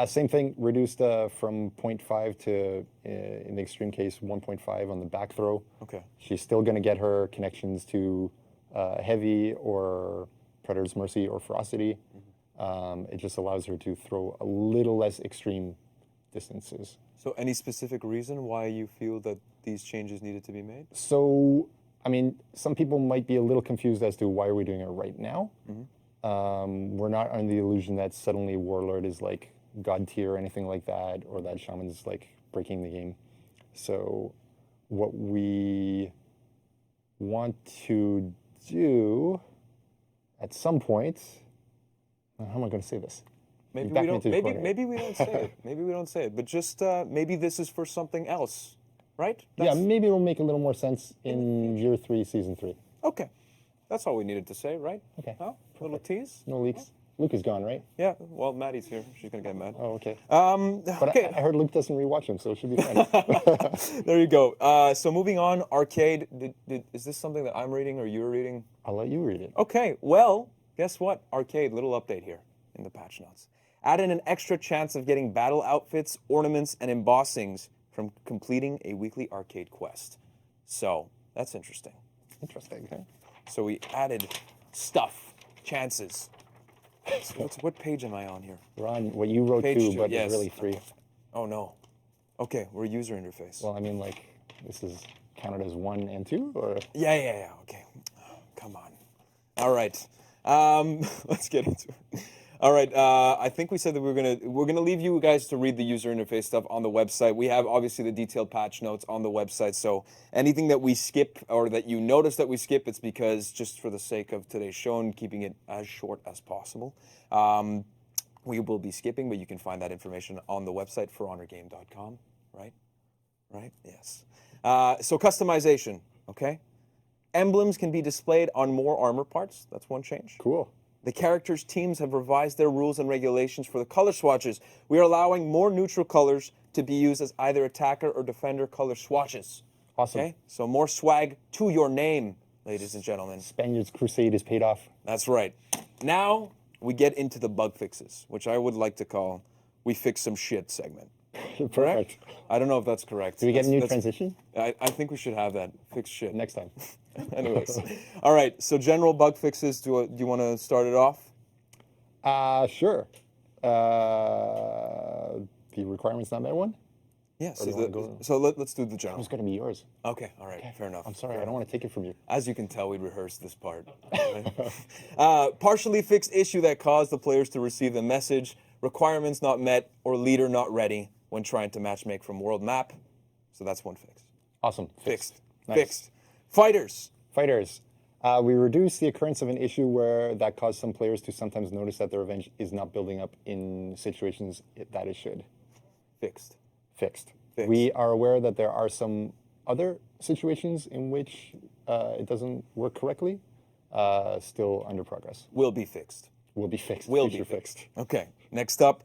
Speaker 5: Same thing, reduced from 0.5 to, in the extreme case, 1.5 on the back throw.
Speaker 1: Okay.
Speaker 5: She's still going to get her connections to Heavy or Predator's Mercy or Ferocity. It just allows her to throw a little less extreme distances.
Speaker 1: So any specific reason why you feel that these changes needed to be made?
Speaker 5: So, I mean, some people might be a little confused as to why are we doing it right now. We're not under the illusion that suddenly Warlord is like God tier or anything like that, or that Shaman's like breaking the game. So what we want to do at some point, how am I going to say this?
Speaker 1: Maybe
Speaker 5: Back
Speaker 1: we
Speaker 5: me
Speaker 1: don't.
Speaker 5: to the corner.
Speaker 1: Maybe we don't say it. Maybe we don't say it. But just maybe this is for something else, right?
Speaker 5: Yeah, maybe it'll make a little more sense in year 3, season 3.
Speaker 1: Okay, that's all we needed to say, right?
Speaker 5: Okay.
Speaker 1: Oh, a little tease.
Speaker 5: No leaks. Luke is gone, right?
Speaker 1: Yeah. Well, Maddie's here. She's gonna get mad.
Speaker 5: Oh, okay.
Speaker 1: But
Speaker 5: But I heard Luke doesn't rewatch them, so it should be fine.
Speaker 1: there you go. So moving on, Arcade. Is this something that I'm reading or you're reading?
Speaker 5: I'll let you read it.
Speaker 1: Okay. Well, guess what? Arcade. Little update here in the patch notes. Added an extra chance of getting battle outfits, ornaments, and embossings from completing a weekly arcade quest. So that's interesting.
Speaker 5: Interesting. Okay.
Speaker 1: So we added stuff, chances. So what page am I on here?
Speaker 5: We're on what you wrote
Speaker 1: Page
Speaker 5: 2,
Speaker 1: two,
Speaker 5: but
Speaker 1: yes.
Speaker 5: it's really 3.
Speaker 1: Oh no. Okay, we're user interface.
Speaker 5: Well, I mean, like, this is counted as 1 and 2, or?
Speaker 1: Yeah. Okay. Come on. All right. Let's get into it. All right. I think we said that we're gonna leave you guys to read the user interface stuff on the website. We have obviously the detailed patch notes on the website. So anything that we skip or that you notice that we skip, it's because just for the sake of today's show and keeping it as short as possible. We will be skipping, but you can find that information on the website, forhonorgame.com. Right? Right? Yes. So customization. Okay. Emblems can be displayed on more armor parts. That's one change.
Speaker 5: Cool.
Speaker 1: The characters' teams have revised their rules and regulations for the color swatches. We are allowing more neutral colors to be used as either attacker or defender color swatches.
Speaker 5: Awesome.
Speaker 1: Okay? So more swag to your name, ladies and gentlemen.
Speaker 5: Spaniards Crusade is paid off.
Speaker 1: That's right. Now we get into the bug fixes, which I would like to call "We Fix Some Shit" segment.
Speaker 5: Perfect.
Speaker 1: I don't know if that's correct.
Speaker 5: Do we get a new transition?
Speaker 1: I think we should have that. Fix shit.
Speaker 5: Next time.
Speaker 1: Anyways. All right. So general bug fixes. Do you want to start it off?
Speaker 5: Sure. The requirements not met one?
Speaker 1: Yes.
Speaker 5: Or do you wanna go-
Speaker 1: Let's do the general.
Speaker 5: It's going to be yours.
Speaker 1: Okay. All right. Fair enough.
Speaker 5: I'm sorry, I don't want to take it from you.
Speaker 1: As you can tell, we rehearsed this part. Right? Partially fixed issue that caused the players to receive the message, requirements not met, or leader not ready when trying to matchmake from world map. So that's one fix.
Speaker 5: Awesome.
Speaker 1: Fixed.
Speaker 5: Nice.
Speaker 1: Fixed. Fighters.
Speaker 5: Fighters. We reduced the occurrence of an issue where that caused some players to sometimes notice that their revenge is not building up in situations that it should.
Speaker 1: Fixed.
Speaker 5: Fixed.
Speaker 1: Fixed.
Speaker 5: We are aware that there are some other situations in which it doesn't work correctly. Still under progress.
Speaker 1: Will be fixed.
Speaker 5: Will be fixed.
Speaker 1: Will
Speaker 5: Future
Speaker 1: be fixed. Okay. Next up,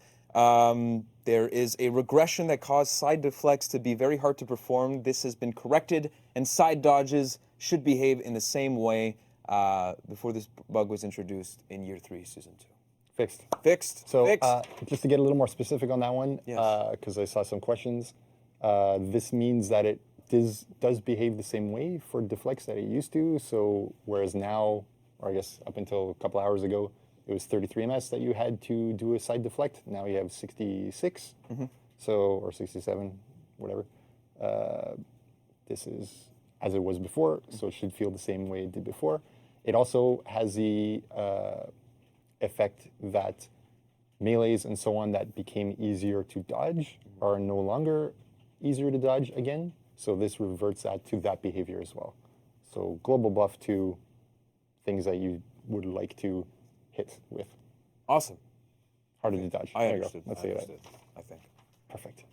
Speaker 1: there is a regression that caused side deflects to be very hard to perform. This has been corrected, and side dodges should behave in the same way before this bug was introduced in Year 3, Season 2.
Speaker 5: Fixed.
Speaker 1: Fixed.
Speaker 5: So
Speaker 1: Fixed.
Speaker 5: just to get a little more specific on that one,
Speaker 1: Yes.
Speaker 5: because I saw some questions, this means that it does behave the same way for deflects that it used to. So whereas now, or I guess up until a couple hours ago, it was 33 ms that you had to do a side deflect. Now you have 66, so or 67, whatever. This is as it was before, so it should feel the same way it did before. It also has the effect that melees and so on that became easier to dodge are no longer easier to dodge again. So this reverts that to that behavior as well. So global buff to things that you would like to hit with.
Speaker 1: Awesome.
Speaker 5: Harder to dodge.
Speaker 1: I
Speaker 5: There you go.
Speaker 1: understood.
Speaker 5: Let's
Speaker 1: I
Speaker 5: say that.
Speaker 1: understood, I think.
Speaker 5: Perfect.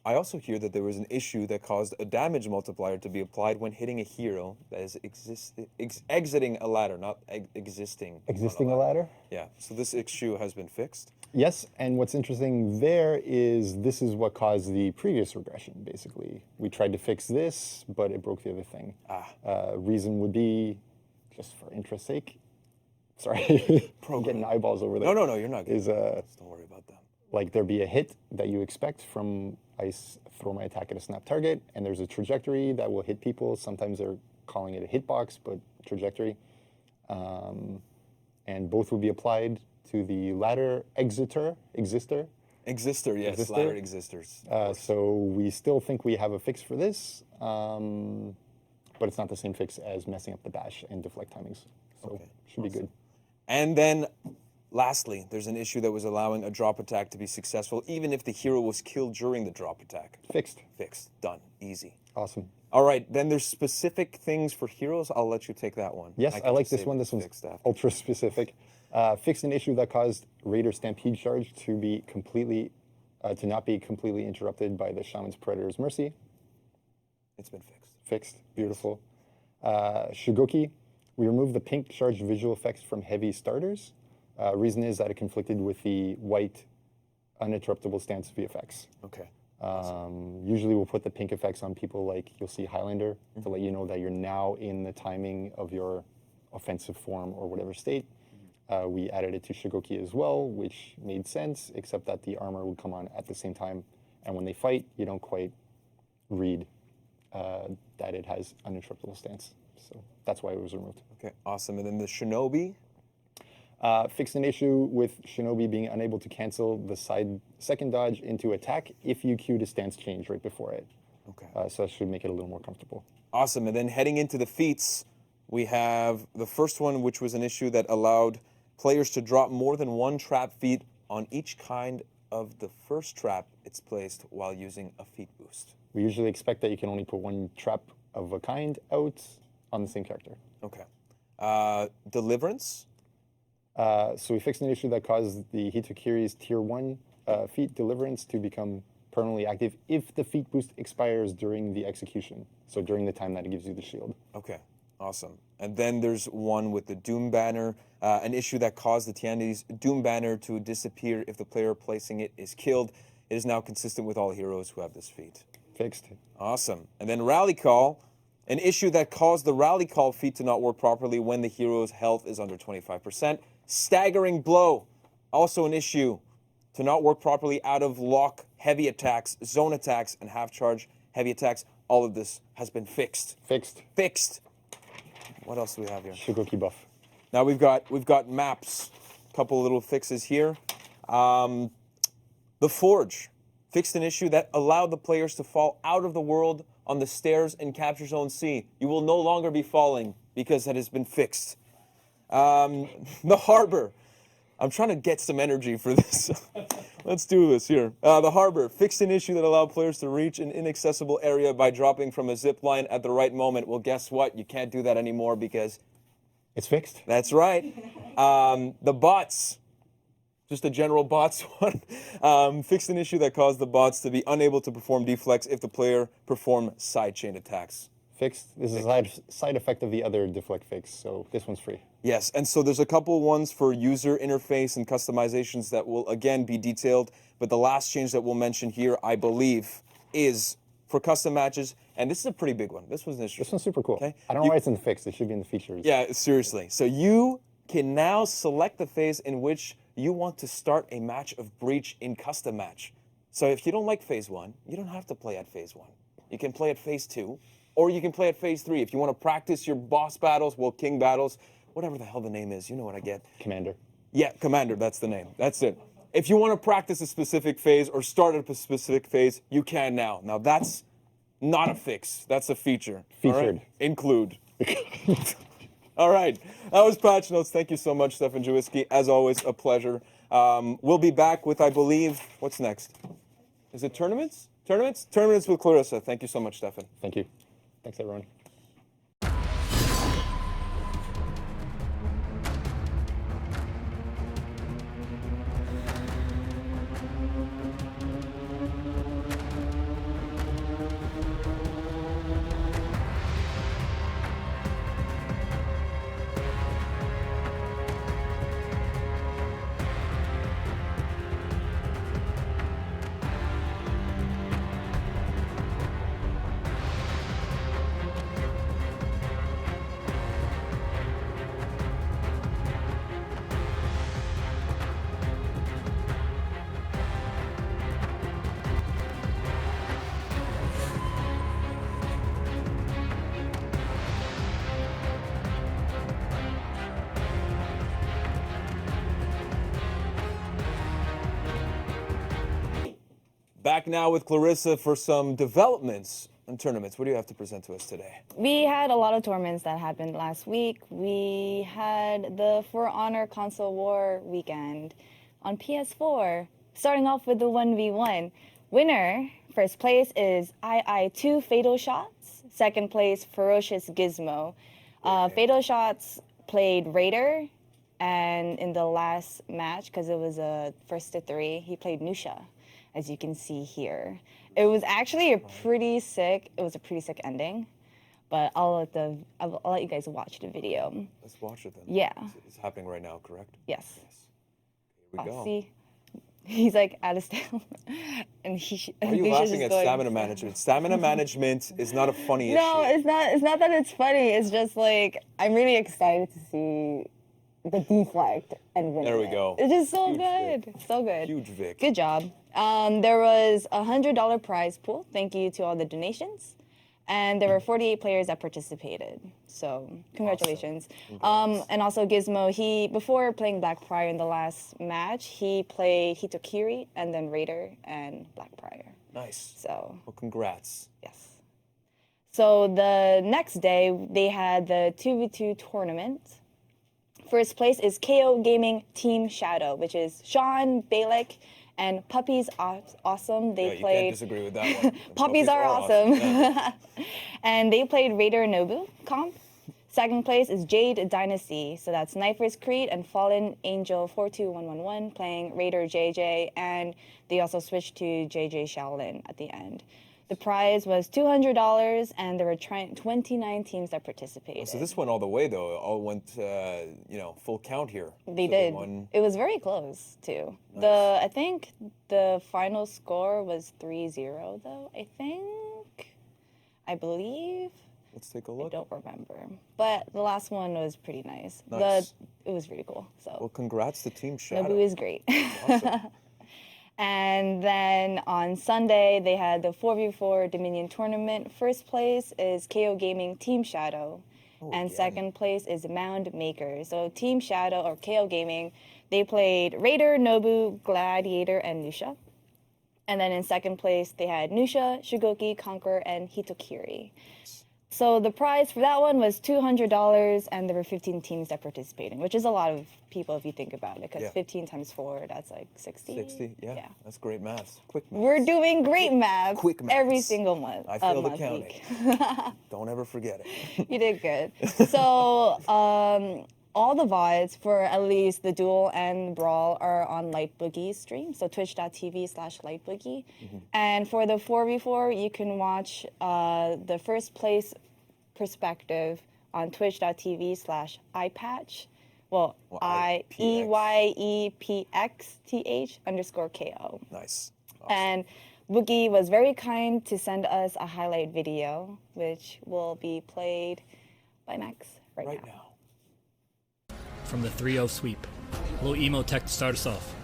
Speaker 1: I also hear that there was an issue that caused a damage multiplier to be applied when hitting a hero that is exiting a ladder, not existing.
Speaker 5: Existing
Speaker 1: on
Speaker 5: a ladder?
Speaker 1: Yeah. So this issue has been fixed.
Speaker 5: Yes, and what's interesting there is this is what caused the previous regression, basically. We tried to fix this, but it broke the other thing. Reason would be, just for interest's sake, sorry, I'm getting eyeballs over there.
Speaker 1: No, you're not good.
Speaker 5: Is
Speaker 1: Don't worry about that.
Speaker 5: like there be a hit that you expect from I throw my attack at a snap target, and there's a trajectory that will hit people. Sometimes they're calling it a hitbox, but trajectory. And both will be applied to the ladder exister.
Speaker 1: Exister, yes,
Speaker 5: Exister?
Speaker 1: ladder existers.
Speaker 5: So we still think we have a fix for this, but it's not the same fix as messing up the bash and deflect timings. So
Speaker 1: Okay,
Speaker 5: should be good.
Speaker 1: And then, lastly, there's an issue that was allowing a drop attack to be successful, even if the hero was killed during the drop attack.
Speaker 5: Fixed.
Speaker 1: Fixed. Done. Easy.
Speaker 5: Awesome.
Speaker 1: All right. Then there's specific things for heroes. I'll let you take that one.
Speaker 5: Yes,
Speaker 1: can
Speaker 5: I like
Speaker 1: just
Speaker 5: this
Speaker 1: save
Speaker 5: one.
Speaker 1: it
Speaker 5: This one's
Speaker 1: fixed after.
Speaker 5: ultra specific. Fixed an issue that caused Raider Stampede Charge to be completely, to not be completely interrupted by the Shaman's Predator's Mercy.
Speaker 1: It's been fixed.
Speaker 5: Fixed. Beautiful. Shigoki, we removed the pink charged visual effects from heavy starters. Reason is that it conflicted with the white uninterruptible stance VFX.
Speaker 1: Okay.
Speaker 5: Usually we'll put the pink effects on people like you'll see Highlander to let you know that you're now in the timing of your offensive form or whatever state. We added it to Shigoki as well, which made sense, except that the armor would come on at the same time. And when they fight, you don't quite read that it has uninterruptible stance. So that's why it was removed.
Speaker 1: Okay. Awesome. And then the Shinobi.
Speaker 5: Fixed an issue with Shinobi being unable to cancel the second dodge into attack if you queued a stance change right before it.
Speaker 1: Okay.
Speaker 5: So that should make it a little more comfortable.
Speaker 1: Awesome. And then heading into the feats, We have the first one, which was an issue that allowed players to drop more than one trap feat on each kind of the first trap it's placed while using a feat boost.
Speaker 5: We usually expect that you can only put one trap of a kind out on the same character.
Speaker 1: Okay. Deliverance.
Speaker 5: So we fixed an issue that caused the Hitokiri's Tier 1 feat Deliverance to become permanently active if the feat boost expires during the execution. So during the time that it gives you the shield.
Speaker 1: Okay, awesome. And then there's one with the Doom Banner, an issue that caused the Tiandi's Doom Banner to disappear if the player placing it is killed. It is now consistent with all heroes who have this feat.
Speaker 5: Fixed.
Speaker 1: Awesome. And then Rally Call, an issue that caused the Rally Call feat to not work properly when the hero's health is under 25%. Staggering Blow, also an issue to not work properly out of lock heavy attacks, zone attacks, and half charge heavy attacks. All of this has been fixed.
Speaker 5: Fixed.
Speaker 1: Fixed. What else do we have here?
Speaker 5: Shugoki buff.
Speaker 1: Now we've got maps. A couple little fixes here. The Forge fixed an issue that allowed the players to fall out of the world on the stairs in Capture Zone C. You will no longer be falling because that has been fixed. The Harbor. I'm trying to get some energy for this. Let's do this here. The Harbor fixed an issue that allowed players to reach an inaccessible area by dropping from a zip line at the right moment. Well, guess what? You can't do that anymore because
Speaker 5: It's fixed.
Speaker 1: that's right. The bots, just a general bots one, fixed an issue that caused the bots to be unable to perform deflex if the player performed sidechain attacks.
Speaker 5: Fixed. This is a side effect of the other deflect fix, so this one's free.
Speaker 1: Yes, and so there's a couple ones for user interface and customizations that will again be detailed, but the last change that we'll mention here, I believe, is for custom matches, and this is a pretty big one. This was an issue.
Speaker 5: This one's super cool.
Speaker 1: Okay.
Speaker 5: I don't know why it's in the fix. It should be in the features.
Speaker 1: Yeah, seriously. So you can now select the phase in which you want to start a match of Breach in custom match. So if you don't like phase 1, you don't have to play at phase 1. You can play at phase 2, or you can play at phase 3. If you want to practice your boss battles, well, king battles, whatever the hell the name is, you know what I get.
Speaker 5: Commander.
Speaker 1: Yeah, Commander, that's the name. That's it. If you want to practice a specific phase or start at a specific phase, you can now. Now that's not a fix. That's a feature. All right?
Speaker 5: Featured.
Speaker 1: Include. All right. That was Patch Notes. Thank you so much, Stefan Jawiski. As always, a pleasure. We'll be back with, I believe, what's next? Is it tournaments? Tournaments? Tournaments with Clarissa. Thank you so much, Stefan.
Speaker 5: Thank you. Thanks, everyone.
Speaker 1: Back now with Clarissa for some developments and tournaments. What do you have to present to us today?
Speaker 6: We had a lot of tournaments that happened last week. We had the For Honor Console War weekend on PS4, starting off with the 1v1. Winner, first place, is II2 Fatal Shots. Second place, Ferocious Gizmo. Fatal Shots played Raider, and in the last match, because it was a first to 3, he played Nusha, as you can see here. It was actually a pretty sick ending, but I'll let you guys watch the video.
Speaker 1: Let's watch it then.
Speaker 6: Yeah.
Speaker 1: It's happening right now, correct?
Speaker 6: Yes.
Speaker 1: Here we go.
Speaker 6: See, he's like out of stamina, and he.
Speaker 1: Why are you laughing at stamina management? Stamina management is not a funny
Speaker 6: No,
Speaker 1: issue.
Speaker 6: it's not. It's not that it's funny. It's just like I'm really excited to see the deflect and win.
Speaker 1: There we go.
Speaker 6: It's just so
Speaker 1: Huge
Speaker 6: good.
Speaker 1: Vic.
Speaker 6: So good.
Speaker 1: Huge Vic.
Speaker 6: Good job. There was a $100 prize pool. Thank you to all the donations. And there were 48 players that participated. So congratulations.
Speaker 1: Awesome.
Speaker 6: And also Gizmo, before playing Blackbriar in the last match, he played Hitokiri and then Raider and Blackbriar.
Speaker 1: Nice.
Speaker 6: So
Speaker 1: Well, congrats.
Speaker 6: yes. So the next day, they had the 2v2 tournament. First place is KO Gaming Team Shadow, which is Sean, Balek, and Puppies Awesome. They
Speaker 1: Yeah, you
Speaker 6: played.
Speaker 1: can't disagree with that one.
Speaker 6: Puppies are awesome.
Speaker 1: Yeah.
Speaker 6: And they played Raider Nobu comp. Second place is Jade Dynasty. So that's Knifers Creed and Fallen Angel 42111 playing Raider JJ. And they also switched to JJ Shaolin at the end. The prize was $200, and there were 29 teams that participated.
Speaker 1: So this went all the way, though. All went, full count here.
Speaker 6: They
Speaker 1: So
Speaker 6: did.
Speaker 1: won.
Speaker 6: It was very close too.
Speaker 1: Nice.
Speaker 6: I think the final score was 3-0 though. I believe.
Speaker 1: Let's take a
Speaker 6: I
Speaker 1: look.
Speaker 6: don't remember. But the last one was pretty nice.
Speaker 1: Nice.
Speaker 6: It was really cool. So
Speaker 1: Well, congrats to Team Shadow.
Speaker 6: Nobu is great.
Speaker 1: Awesome.
Speaker 6: And then on Sunday they had the 4v4 Dominion tournament. First place is KO Gaming Team Shadow. And
Speaker 1: again.
Speaker 6: second place is Mound Maker. So Team Shadow or KO Gaming, they played Raider, Nobu, Gladiator, and Nusha. And then in second place, they had Nusha, Shugoki, Conqueror, and Hitokiri. So the prize for that one was $200, and there were 15 teams that participated, which is a lot of people if you think about it, because
Speaker 1: Yeah.
Speaker 6: 15 times 4, that's like 60.
Speaker 1: 60, yeah. That's great math. Quick math.
Speaker 6: We're doing great math
Speaker 1: Quick
Speaker 6: every
Speaker 1: maths.
Speaker 6: single month.
Speaker 1: I failed
Speaker 6: month
Speaker 1: accounting.
Speaker 6: week.
Speaker 1: Don't ever forget it.
Speaker 6: You did good. So all the VODs for at least the Duel and Brawl are on Light Boogie's stream, so twitch.tv/lightboogie. And for the 4v4, you can watch the first place perspective on twitch.tv/eyepatch. Well, IEYEPXTH_KO.
Speaker 1: Nice.
Speaker 6: And Boogie was very kind to send us a highlight video, which will be played by Max right now.
Speaker 7: From the 3-0 sweep. A little emo tech to start us off.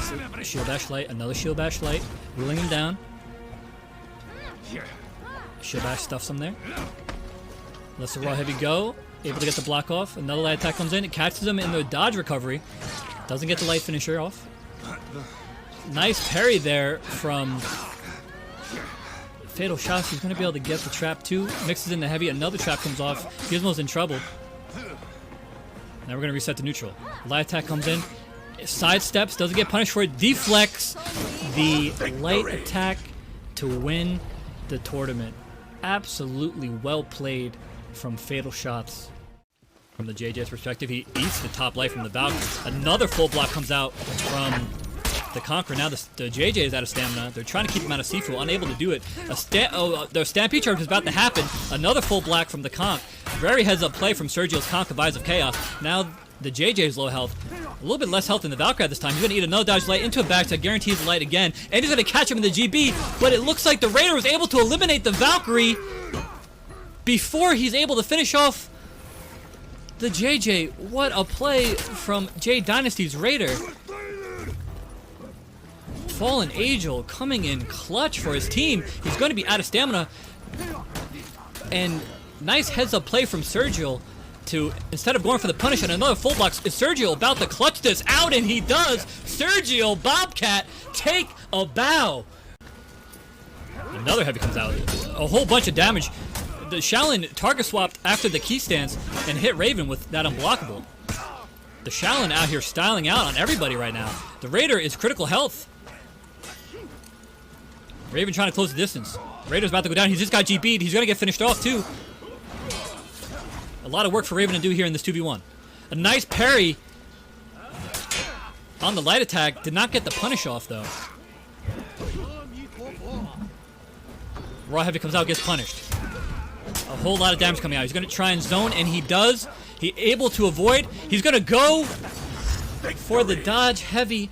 Speaker 7: So, shield bash light, another shield bash light, ruling him down. Shield bash stuffs him there. Lets the raw heavy go, able to get the block off. Another light attack comes in, it catches him in the dodge recovery. Doesn't get the light finisher off. Nice parry there from Fatal Shots. He's going to be able to get the trap too. Mixes in the heavy, another trap comes off. Gizmo's in trouble. Now we're going to reset to neutral. Light attack comes in. Sidesteps, doesn't get punished for it. Deflects the light attack to win the tournament. Absolutely well played from Fatal Shots. From the JJ's perspective, he eats the top light from the Valk. Another full block comes out from the Conqueror. Now the JJ is out of stamina. They're trying to keep him out of Sifu, unable to do it. The Stampede charge is about to happen. Another full black from the Conk. Very heads-up play from Sergio's Conk of Eyes of Chaos. Now the JJ is low health. A little bit less health than the Valkyrie this time. He's going to eat another dodge light into a back to guarantee the light again. And he's going to catch him in the GB. But it looks like the Raider was able to eliminate the Valkyrie before he's able to finish off the JJ. What a play from J Dynasty's Raider. Fallen Angel coming in clutch for his team. He's going to be out of stamina. And nice heads-up play from Sergio to, instead of going for the punish and another full block, is Sergio about to clutch this out? And he does. Sergio Bobcat take a bow. Another heavy comes out. A whole bunch of damage. The Shaolin target swapped after the key stance and hit Raven with that unblockable. The Shaolin out here styling out on everybody right now. The Raider is critical health. Raven trying to close the distance. Raider's about to go down. He's just got GB'd. He's going to get finished off too. A lot of work for Raven to do here in this 2v1. A nice parry on the light attack. Did not get the punish off though. Raw Heavy comes out, gets punished. A whole lot of damage coming out. He's going to try and zone, and he does. He able to avoid. He's going to go for the dodge heavy.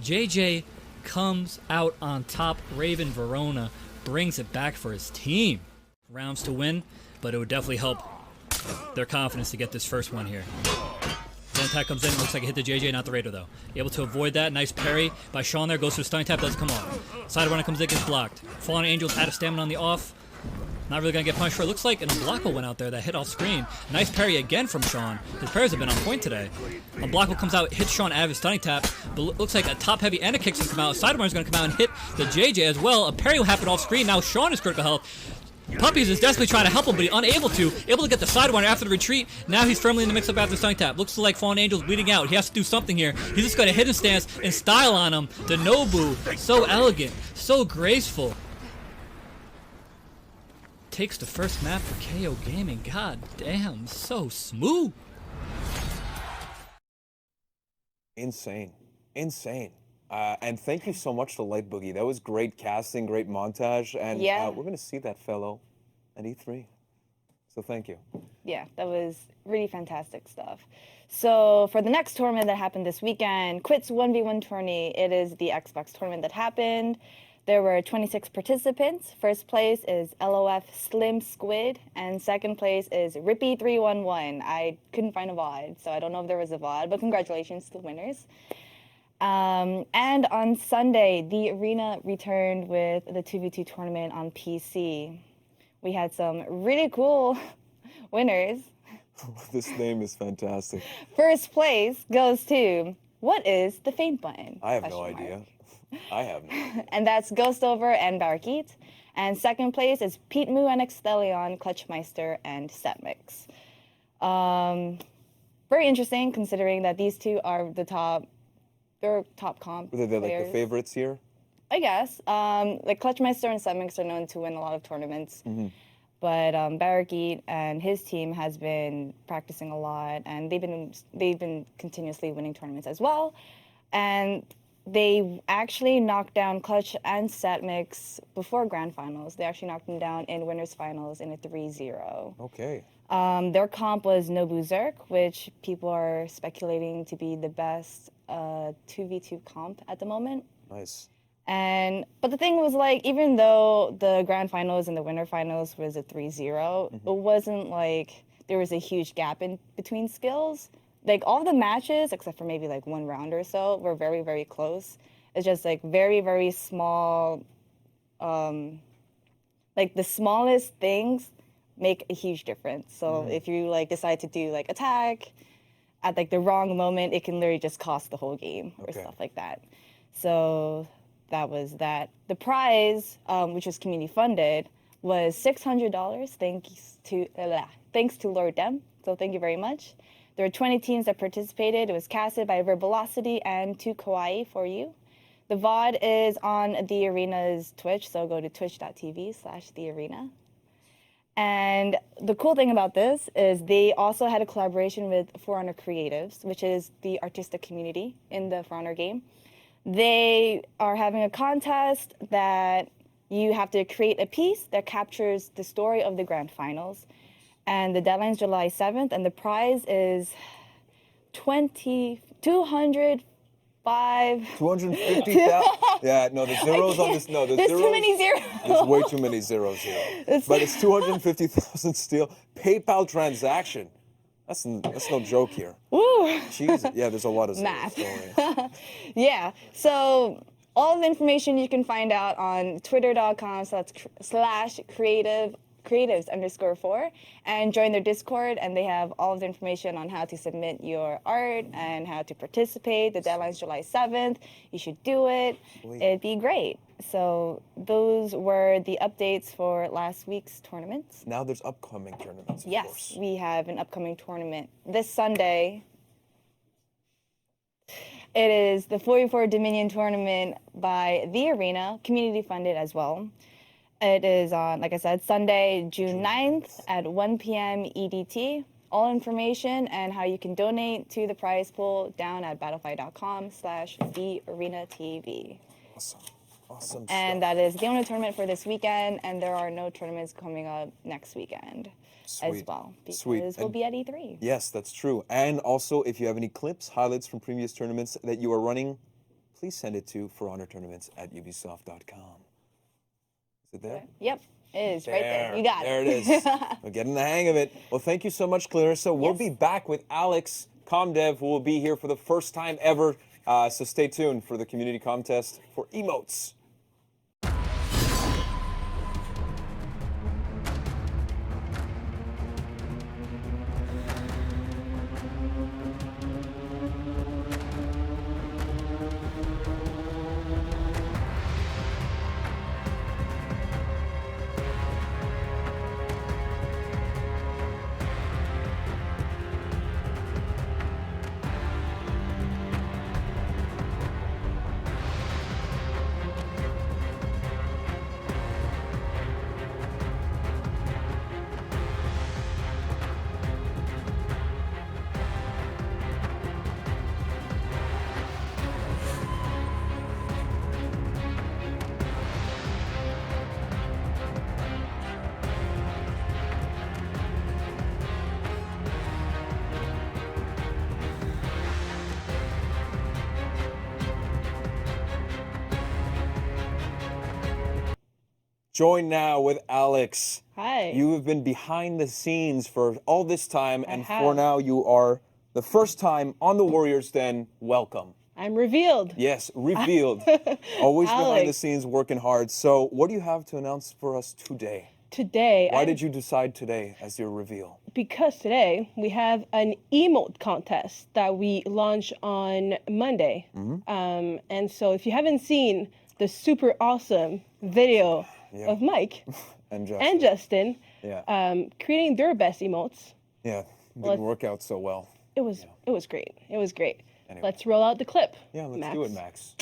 Speaker 7: JJ comes out on top. Raven Verona brings it back for his team. Rounds to win, but it would definitely help their confidence to get this first one here. Then attack comes in. Looks like it hit the JJ, not the Raider though. Able to avoid that. Nice parry by Sean there. Goes to the stunning tap. Doesn't come off. Side runner comes in, gets blocked. Fallen Angel's out of stamina on the off. Not really going to get punished for it. Looks like an Unblockable went out there that hit off screen. Nice parry again from Sean. His parries have been on point today. Unblockable comes out, hits Sean out of his stunning tap, but looks like a top heavy and a kick's going to come out. Sidewinder is going to come out and hit the JJ as well. A parry will happen off screen. Now Sean is critical health. Puppies is desperately trying to help him, but he's unable to. Able to get the Sidewinder after the retreat. Now he's firmly in the mix-up after the stunning tap. Looks like Fallen Angel's bleeding out. He has to do something here. He's just going to hit his stance and style on him. The Nobu, so elegant, so graceful. Takes the first map for KO Gaming. God damn, so smooth.
Speaker 1: Insane. And thank you so much to Light Boogie. That was great casting, great montage, and
Speaker 6: Yeah.
Speaker 1: we're going to see that fellow at E3. So thank you.
Speaker 6: Yeah, that was really fantastic stuff. So for the next tournament that happened this weekend, Quits 1v1 tourney, it is the Xbox tournament that happened. There were 26 participants. First place is LOF Slim Squid, and second place is Rippy311. I couldn't find a VOD, so I don't know if there was a VOD, but congratulations to the winners. And on Sunday, the arena returned with the 2v2 tournament on PC. We had some really cool winners.
Speaker 1: This name is fantastic.
Speaker 6: First place goes to, what is the faint button?
Speaker 1: I have no
Speaker 6: Question mark.
Speaker 1: idea. I have no idea.
Speaker 6: And that's Ghostover and Barkeet. And second place is Pete Moo and Extelion, Clutchmeister, and Setmix. Very interesting considering that these two are they're top comp
Speaker 1: Were they like
Speaker 6: players,
Speaker 1: the favorites here?
Speaker 6: I guess. Like Clutchmeister and Setmix are known to win a lot of tournaments. But Barkeet and his team has been practicing a lot, and they've been continuously winning tournaments as well. And they actually knocked down Clutch and Setmix before Grand Finals. They actually knocked them down in Winners Finals in a 3-0.
Speaker 1: Okay.
Speaker 6: Their comp was Nobu Zerk, which people are speculating to be the best 2v2 comp at the moment.
Speaker 1: Nice.
Speaker 6: But the thing was, like, even though the Grand Finals and the Winter Finals was a 3-0, it wasn't like there was a huge gap in between skills. Like, all the matches, except for maybe like one round or so, were very, very close. It's just like very, very small, like the smallest things make a huge difference. So if you like decide to do like attack at like the wrong moment, it can literally just cost the whole game or stuff like that. So that was that. The prize, which was community funded, was $600. Thanks to Lord Dem. So thank you very much. There were 20 teams that participated. It was casted by Verbolocity and 2 Kawaii for you. The VOD is on the arena's Twitch, so go to twitch.tv/thearena. And the cool thing about this is they also had a collaboration with For Honor Creatives, which is the artistic community in the For Honor game. They are having a contest that you have to create a piece that captures the story of the grand finals. And the deadline is July 7th, and the prize is $250,000.
Speaker 1: 250,000. Yeah, no, the zeros on this. No, the
Speaker 6: There's
Speaker 1: zeros.
Speaker 6: too many zeros.
Speaker 1: There's way too many zeros here. But it's 250,000 still. PayPal transaction. That's no joke here.
Speaker 6: Woo.
Speaker 1: Jesus. Yeah, there's a lot of zeros.
Speaker 6: Math.
Speaker 1: Don't worry.
Speaker 6: Yeah, so all the information you can find out on twitter.com/creatives_4 and join their Discord, and they have all of the information on how to submit your art and how to participate. The deadline's July 7th. You should do it.
Speaker 1: Sweet.
Speaker 6: It'd be great. So those were the updates for last week's tournaments.
Speaker 1: Now there's upcoming tournaments, of
Speaker 6: Yes,
Speaker 1: course.
Speaker 6: we have an upcoming tournament this Sunday. It is the 44 Dominion tournament by The Arena, community funded as well. It is on, like I said, Sunday, June 9th at 1 p.m. EDT. All information and how you can donate to the prize pool down at battlefy.com/thearenatv.
Speaker 1: Awesome
Speaker 6: And
Speaker 1: stuff.
Speaker 6: that is the only tournament for this weekend, and there are no tournaments coming up next weekend as
Speaker 1: Sweet.
Speaker 6: well, because
Speaker 1: Sweet.
Speaker 6: we'll
Speaker 1: And-
Speaker 6: be at E3.
Speaker 1: Yes, that's true. And also, if you have any clips, highlights from previous tournaments that you are running, please send it to forhonortournaments@ubisoft.com. Is it there?
Speaker 6: Yep, it is right there. You got
Speaker 1: There
Speaker 6: it.
Speaker 1: it is. We're getting the hang of it. Well, thank you so much, Clarissa. We'll
Speaker 6: Yes.
Speaker 1: be back with Alex, ComDev, who will be here for the first time ever. So stay tuned for the community contest for emotes. joined now with Alex.
Speaker 8: Hi.
Speaker 1: You have been behind the scenes for all this time, and for
Speaker 8: have.
Speaker 1: now you are the first time on the Warriors Den. Welcome.
Speaker 8: I'm revealed.
Speaker 1: Yes, revealed. Always behind the
Speaker 8: Alex.
Speaker 1: scenes, working hard. So, what do you have to announce for us today?
Speaker 8: Today,
Speaker 1: Why did you decide today as your reveal?
Speaker 8: because today we have an emote contest that we launch on Monday. And so if you haven't seen the super awesome video of Mike
Speaker 1: And just,
Speaker 8: and Justin
Speaker 1: yeah,
Speaker 8: creating their best emotes,
Speaker 1: yeah, didn't work out so well.
Speaker 8: it was great. It was great.
Speaker 1: Anyway.
Speaker 8: Let's roll out the clip.
Speaker 1: Yeah, let's
Speaker 8: Max.
Speaker 1: do it, Max.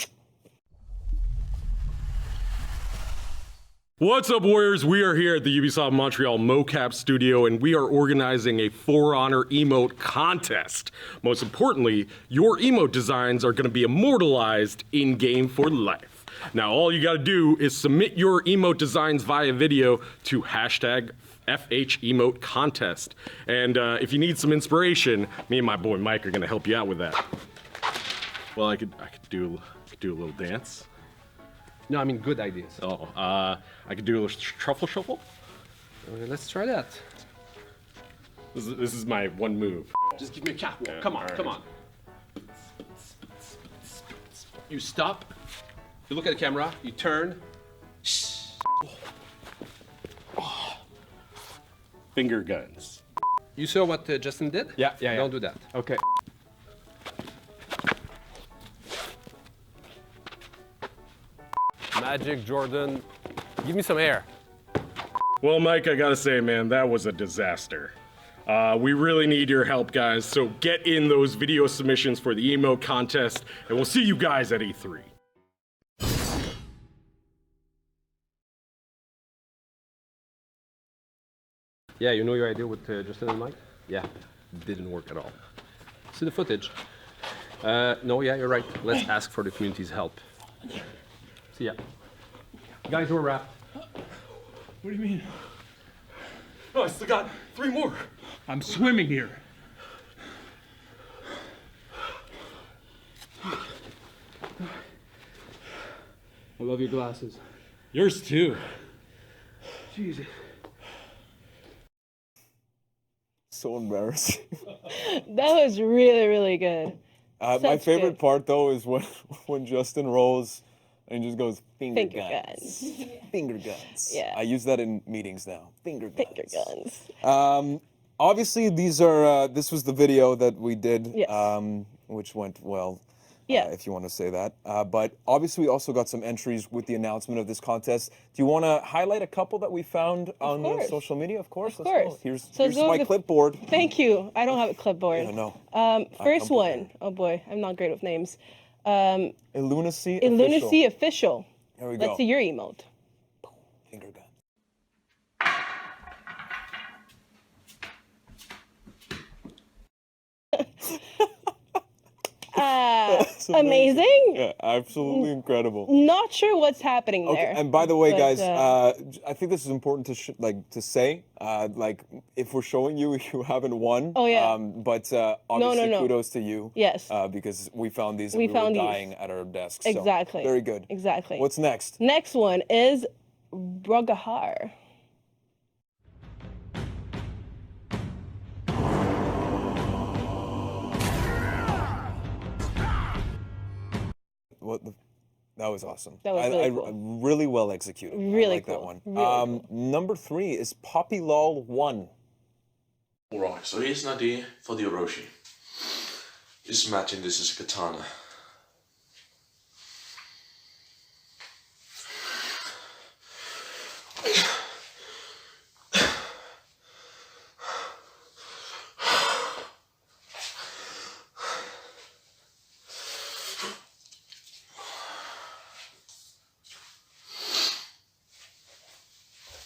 Speaker 9: What's up, Warriors? We are here at the Ubisoft Montreal mocap studio, and we are organizing a For Honor emote contest. Most importantly, your emote designs are going to be immortalized in-game for life. Now, all you got to do is submit your emote designs via video to hashtag FH Contest. And if you need some inspiration, me and my boy Mike are going to help you out with that. Well, I could do a little dance.
Speaker 10: No, I mean good ideas.
Speaker 9: Oh, I could do a little truffle shuffle.
Speaker 10: Okay, let's try that.
Speaker 9: This is my one move.
Speaker 10: Just give me a catwalk. Come on, come on. You stop. You look at the camera. You turn.
Speaker 9: Finger guns.
Speaker 10: You saw what Justin did?
Speaker 9: Yeah.
Speaker 10: Don't do that.
Speaker 9: Okay.
Speaker 10: Magic, Jordan. Give me some air.
Speaker 9: Well, Mike, I gotta say, man, that was a disaster. We really need your help, guys, so get in those video submissions for the emote contest, and we'll see you guys at E3.
Speaker 10: Yeah, you know your idea with Justin and Mike? Yeah, didn't work at all. See the footage. No, yeah, you're right. Let's ask for the community's help. See ya. Guys, we're wrapped.
Speaker 2: What do you mean?
Speaker 9: Oh, I still got 3 more.
Speaker 2: I'm swimming here.
Speaker 10: I love your glasses.
Speaker 2: Yours too.
Speaker 10: Jesus.
Speaker 1: So embarrassing.
Speaker 8: That was really, really good.
Speaker 1: My
Speaker 8: Such
Speaker 1: favorite
Speaker 8: good.
Speaker 1: part though is when Justin rolls and he just goes finger
Speaker 8: Finger
Speaker 1: guns.
Speaker 8: guns.
Speaker 1: Finger guns.
Speaker 8: Yeah.
Speaker 1: I use that in meetings now. Finger guns.
Speaker 8: Finger guns.
Speaker 1: Obviously, these are. This was the video that we did,
Speaker 8: Yes.
Speaker 1: which went well.
Speaker 8: Yeah.
Speaker 1: If you want to say that. But obviously, we also got some entries with the announcement of this contest. Do you want to highlight a couple that we found on the
Speaker 8: course.
Speaker 1: social media? Of course.
Speaker 8: Of
Speaker 1: Let's go.
Speaker 8: course.
Speaker 1: Here's
Speaker 8: So
Speaker 1: here's
Speaker 8: go
Speaker 1: my
Speaker 8: with-
Speaker 1: clipboard.
Speaker 8: Thank you. I don't have a clipboard.
Speaker 1: Yeah, no.
Speaker 8: First
Speaker 1: I'm
Speaker 8: one. Oh boy, I'm not great with names.
Speaker 1: Illuminacy.
Speaker 8: Illuminacy official.
Speaker 1: There we
Speaker 8: Let's
Speaker 1: go.
Speaker 8: see your emote.
Speaker 1: Finger gun.
Speaker 8: Amazing.
Speaker 1: Yeah, absolutely incredible.
Speaker 8: Not sure what's happening
Speaker 1: Okay,
Speaker 8: there.
Speaker 1: and by the way,
Speaker 8: but,
Speaker 1: guys, I think this is important to say. Like, if we're showing you, you haven't won.
Speaker 8: Oh, yeah.
Speaker 1: But obviously,
Speaker 8: no.
Speaker 1: kudos to you.
Speaker 8: Yes.
Speaker 1: Because we found these and
Speaker 8: We
Speaker 1: we
Speaker 8: found
Speaker 1: were
Speaker 8: these.
Speaker 1: dying at our desks. So,
Speaker 8: Exactly.
Speaker 1: very good.
Speaker 8: Exactly.
Speaker 1: What's next?
Speaker 8: Next one is Brogahar.
Speaker 1: That was awesome.
Speaker 8: That was really cool.
Speaker 1: Really well executed. I
Speaker 8: Really
Speaker 1: like that
Speaker 8: cool.
Speaker 1: one.
Speaker 8: Really cool.
Speaker 1: Number 3 is Poppy Lol 1.
Speaker 11: Alright, so here's an idea for the Orochi. Just imagine this is a katana.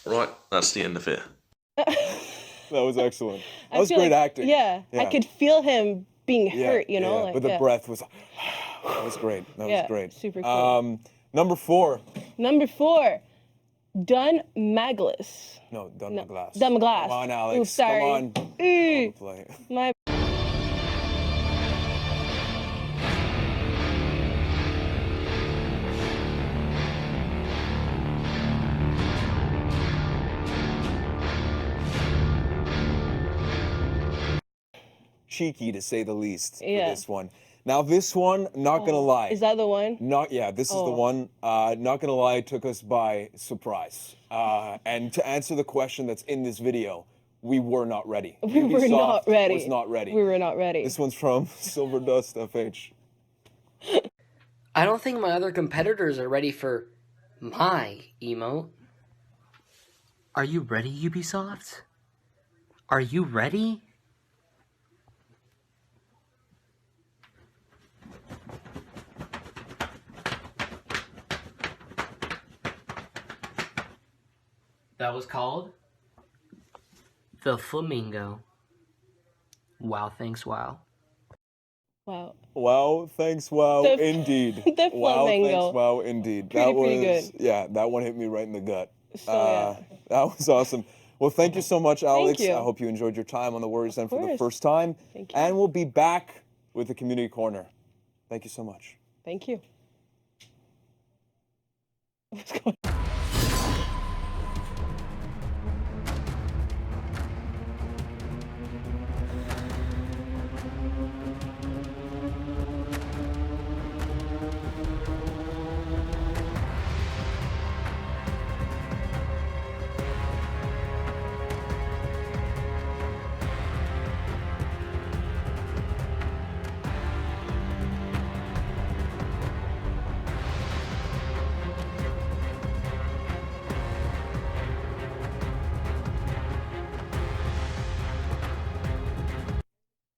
Speaker 11: Right, that's the end of it.
Speaker 1: That was excellent. That
Speaker 8: I
Speaker 1: was
Speaker 8: feel
Speaker 1: great
Speaker 8: like-
Speaker 1: acting.
Speaker 8: Yeah, I could feel him being hurt, you know?
Speaker 1: Yeah,
Speaker 8: Like,
Speaker 1: but the
Speaker 8: yeah.
Speaker 1: breath was. That was great. That
Speaker 8: Yeah,
Speaker 1: was great.
Speaker 8: super cool.
Speaker 1: Number 4.
Speaker 8: Number 4, Dun Maglis.
Speaker 1: No, Dun McGlass.
Speaker 8: Dun McGlass.
Speaker 1: Come on, Alex.
Speaker 8: Oops, sorry.
Speaker 1: Come on.
Speaker 8: Ooh,
Speaker 1: Play.
Speaker 8: my.
Speaker 1: cheeky to say the least for
Speaker 8: Yeah.
Speaker 1: this one. Now this one, not gonna lie.
Speaker 8: Is that the one?
Speaker 1: Not yeah, this is the
Speaker 8: Oh.
Speaker 1: one. Not gonna lie, it took us by surprise. And to answer the question that's in this video, we were not ready.
Speaker 8: We were
Speaker 1: Ubisoft
Speaker 8: not ready.
Speaker 1: Was not ready.
Speaker 8: We were not ready.
Speaker 1: This one's from Silver Dust FH.
Speaker 12: I don't think my other competitors are ready for my emote.
Speaker 13: Are you ready, Ubisoft? Are you ready?
Speaker 12: That was called the Flamingo. Wow, thanks, wow.
Speaker 8: Wow.
Speaker 1: Wow, thanks, wow,
Speaker 8: The-
Speaker 1: indeed.
Speaker 8: the
Speaker 1: Wow,
Speaker 8: flamingo.
Speaker 1: thanks, wow, indeed.
Speaker 8: Pretty good.
Speaker 1: Yeah, that one hit me right in the gut.
Speaker 8: So, yeah.
Speaker 1: That was awesome. Well, thank you so much, Alex.
Speaker 8: you.
Speaker 1: I hope you enjoyed your time on the Warriors Den for the
Speaker 8: course.
Speaker 1: first time.
Speaker 8: Thank you.
Speaker 1: And we'll be back with the Community Corner. Thank you so much.
Speaker 8: Thank you.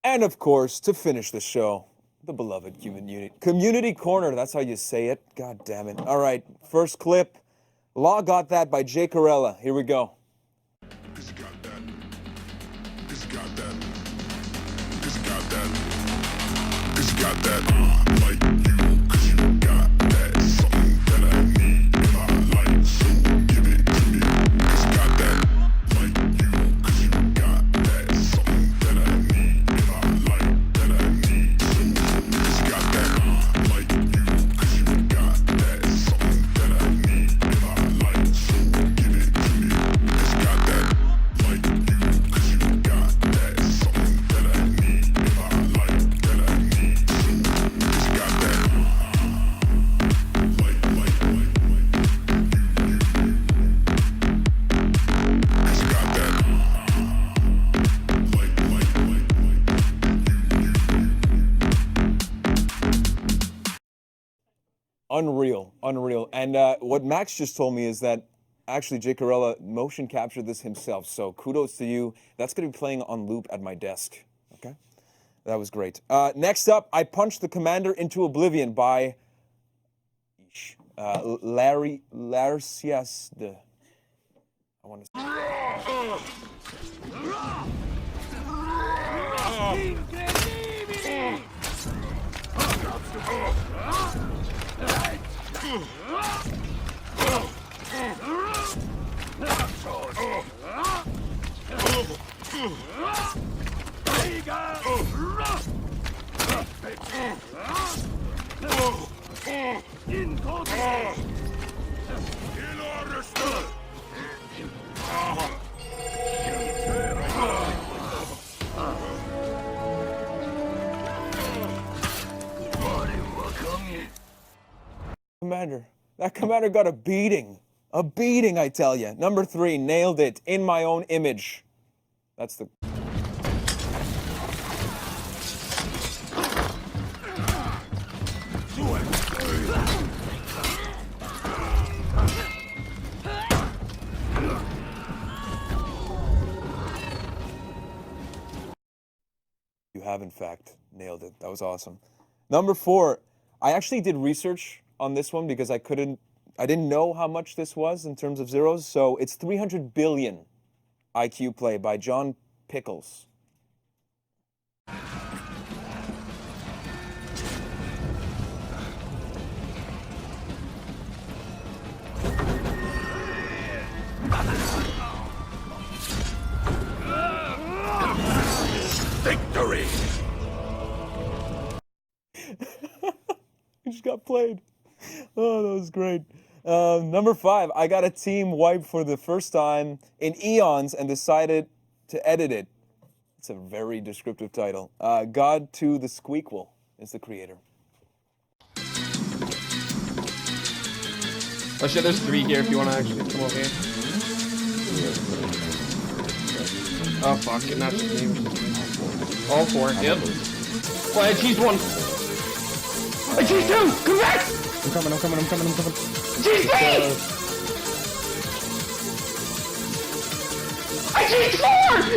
Speaker 1: And of course, to finish the show, the beloved Community Corner. That's how you say it. God damn it. All right, first clip. Law Got That by Jay Corella. Here we go.
Speaker 14: It's got that. It's got that. It's got that. It's got that. Like you, 'cause you got that. Something that I need in my life, so give it to me. It's got that. Like you, 'cause you got that. Something that I need in my life, that I need. So it's got that. Like you, 'cause you got that. Something that I need in my life, so give it to me. It's got that. Like you, 'cause you got that. Something that I need in my life, that I need. So it's got that. It's got that.
Speaker 1: Unreal, unreal. And what Max just told me is that actually Jay Corella motion captured this himself. So kudos to you. That's going to be playing on loop at my desk. Okay? That was great. Next up, I Punched the Commander into Oblivion by Larry Larcias de. I want to. Commander. That commander got a beating. A beating, I tell you. Number 3, nailed it. In My Own Image. That's the. You have, in fact, nailed it. That was awesome. Number 4, I actually did research on this one because I didn't know how much this was in terms of zeros. So it's 300 billion IQ play by John Pickles.
Speaker 14: Victory!
Speaker 1: We just got played. Oh, that was great. Number 5, I got a team wipe for the first time in eons and decided to edit it. It's a very descriptive title. God to the Squeakquel is the creator.
Speaker 10: Oh shit, there's 3 here if you want to actually come over here. Oh fuck, it not just me. All 4, yep. Well, I cheese 1. I cheese 2! Come back!
Speaker 5: I'm coming.
Speaker 10: Cheese 3! I cheese 4!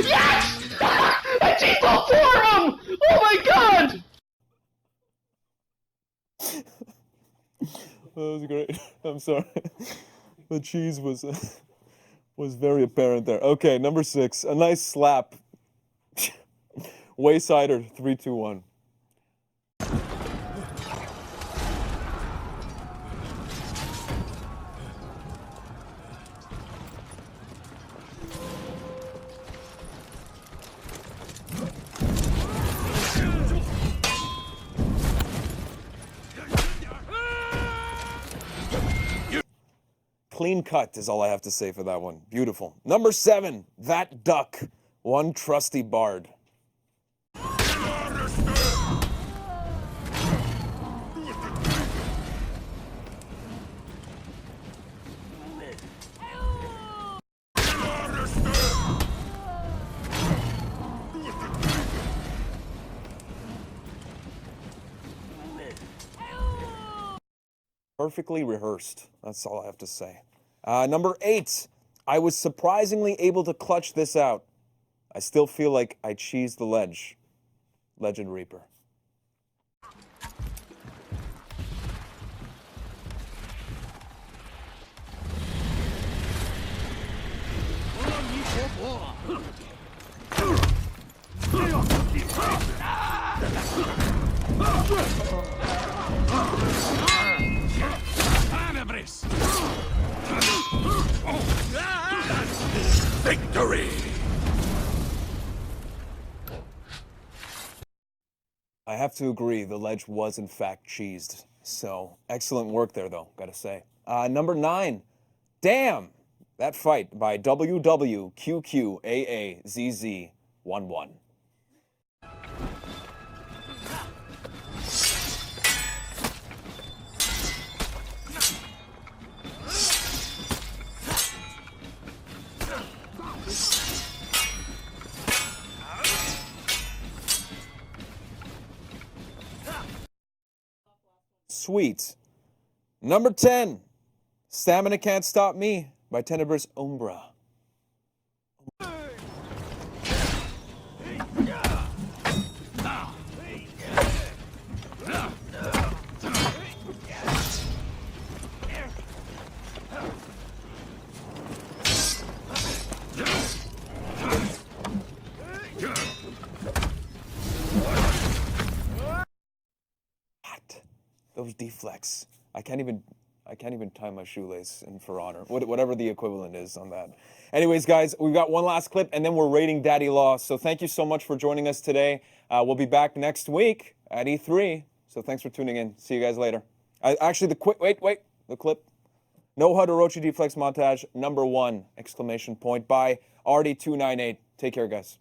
Speaker 10: Yes! I cheese all 4 of them! Oh my god!
Speaker 1: That was great. I'm sorry. The cheese was very apparent there. Okay, number 6. A nice slap. Waysider 3, 2, 1. Clean cut is all I have to say for that one. Beautiful. Number 7, That Duck. One trusty bard. Perfectly rehearsed. That's all I have to say. Number 8, I was surprisingly able to clutch this out. I still feel like I cheesed the ledge. Legend Reaper.
Speaker 14: Victory!
Speaker 1: I have to agree, the ledge was in fact cheesed. So, excellent work there though, gotta say. Number 9, Damn! That fight by WWQQAAZZ11. Sweet. Number 10, Stamina Can't Stop Me by Tenebrous Umbra. Those deflects. I can't even tie my shoelace in For Honor. Whatever the equivalent is on that. Anyways, guys, we've got one last clip, and then we're rating Daddy Law. So thank you so much for joining us today. We'll be back next week at E3. So thanks for tuning in. See you guys later. Actually, the clip. No HUD Orochi deflex montage number 1! Exclamation point by RD298. Take care, guys.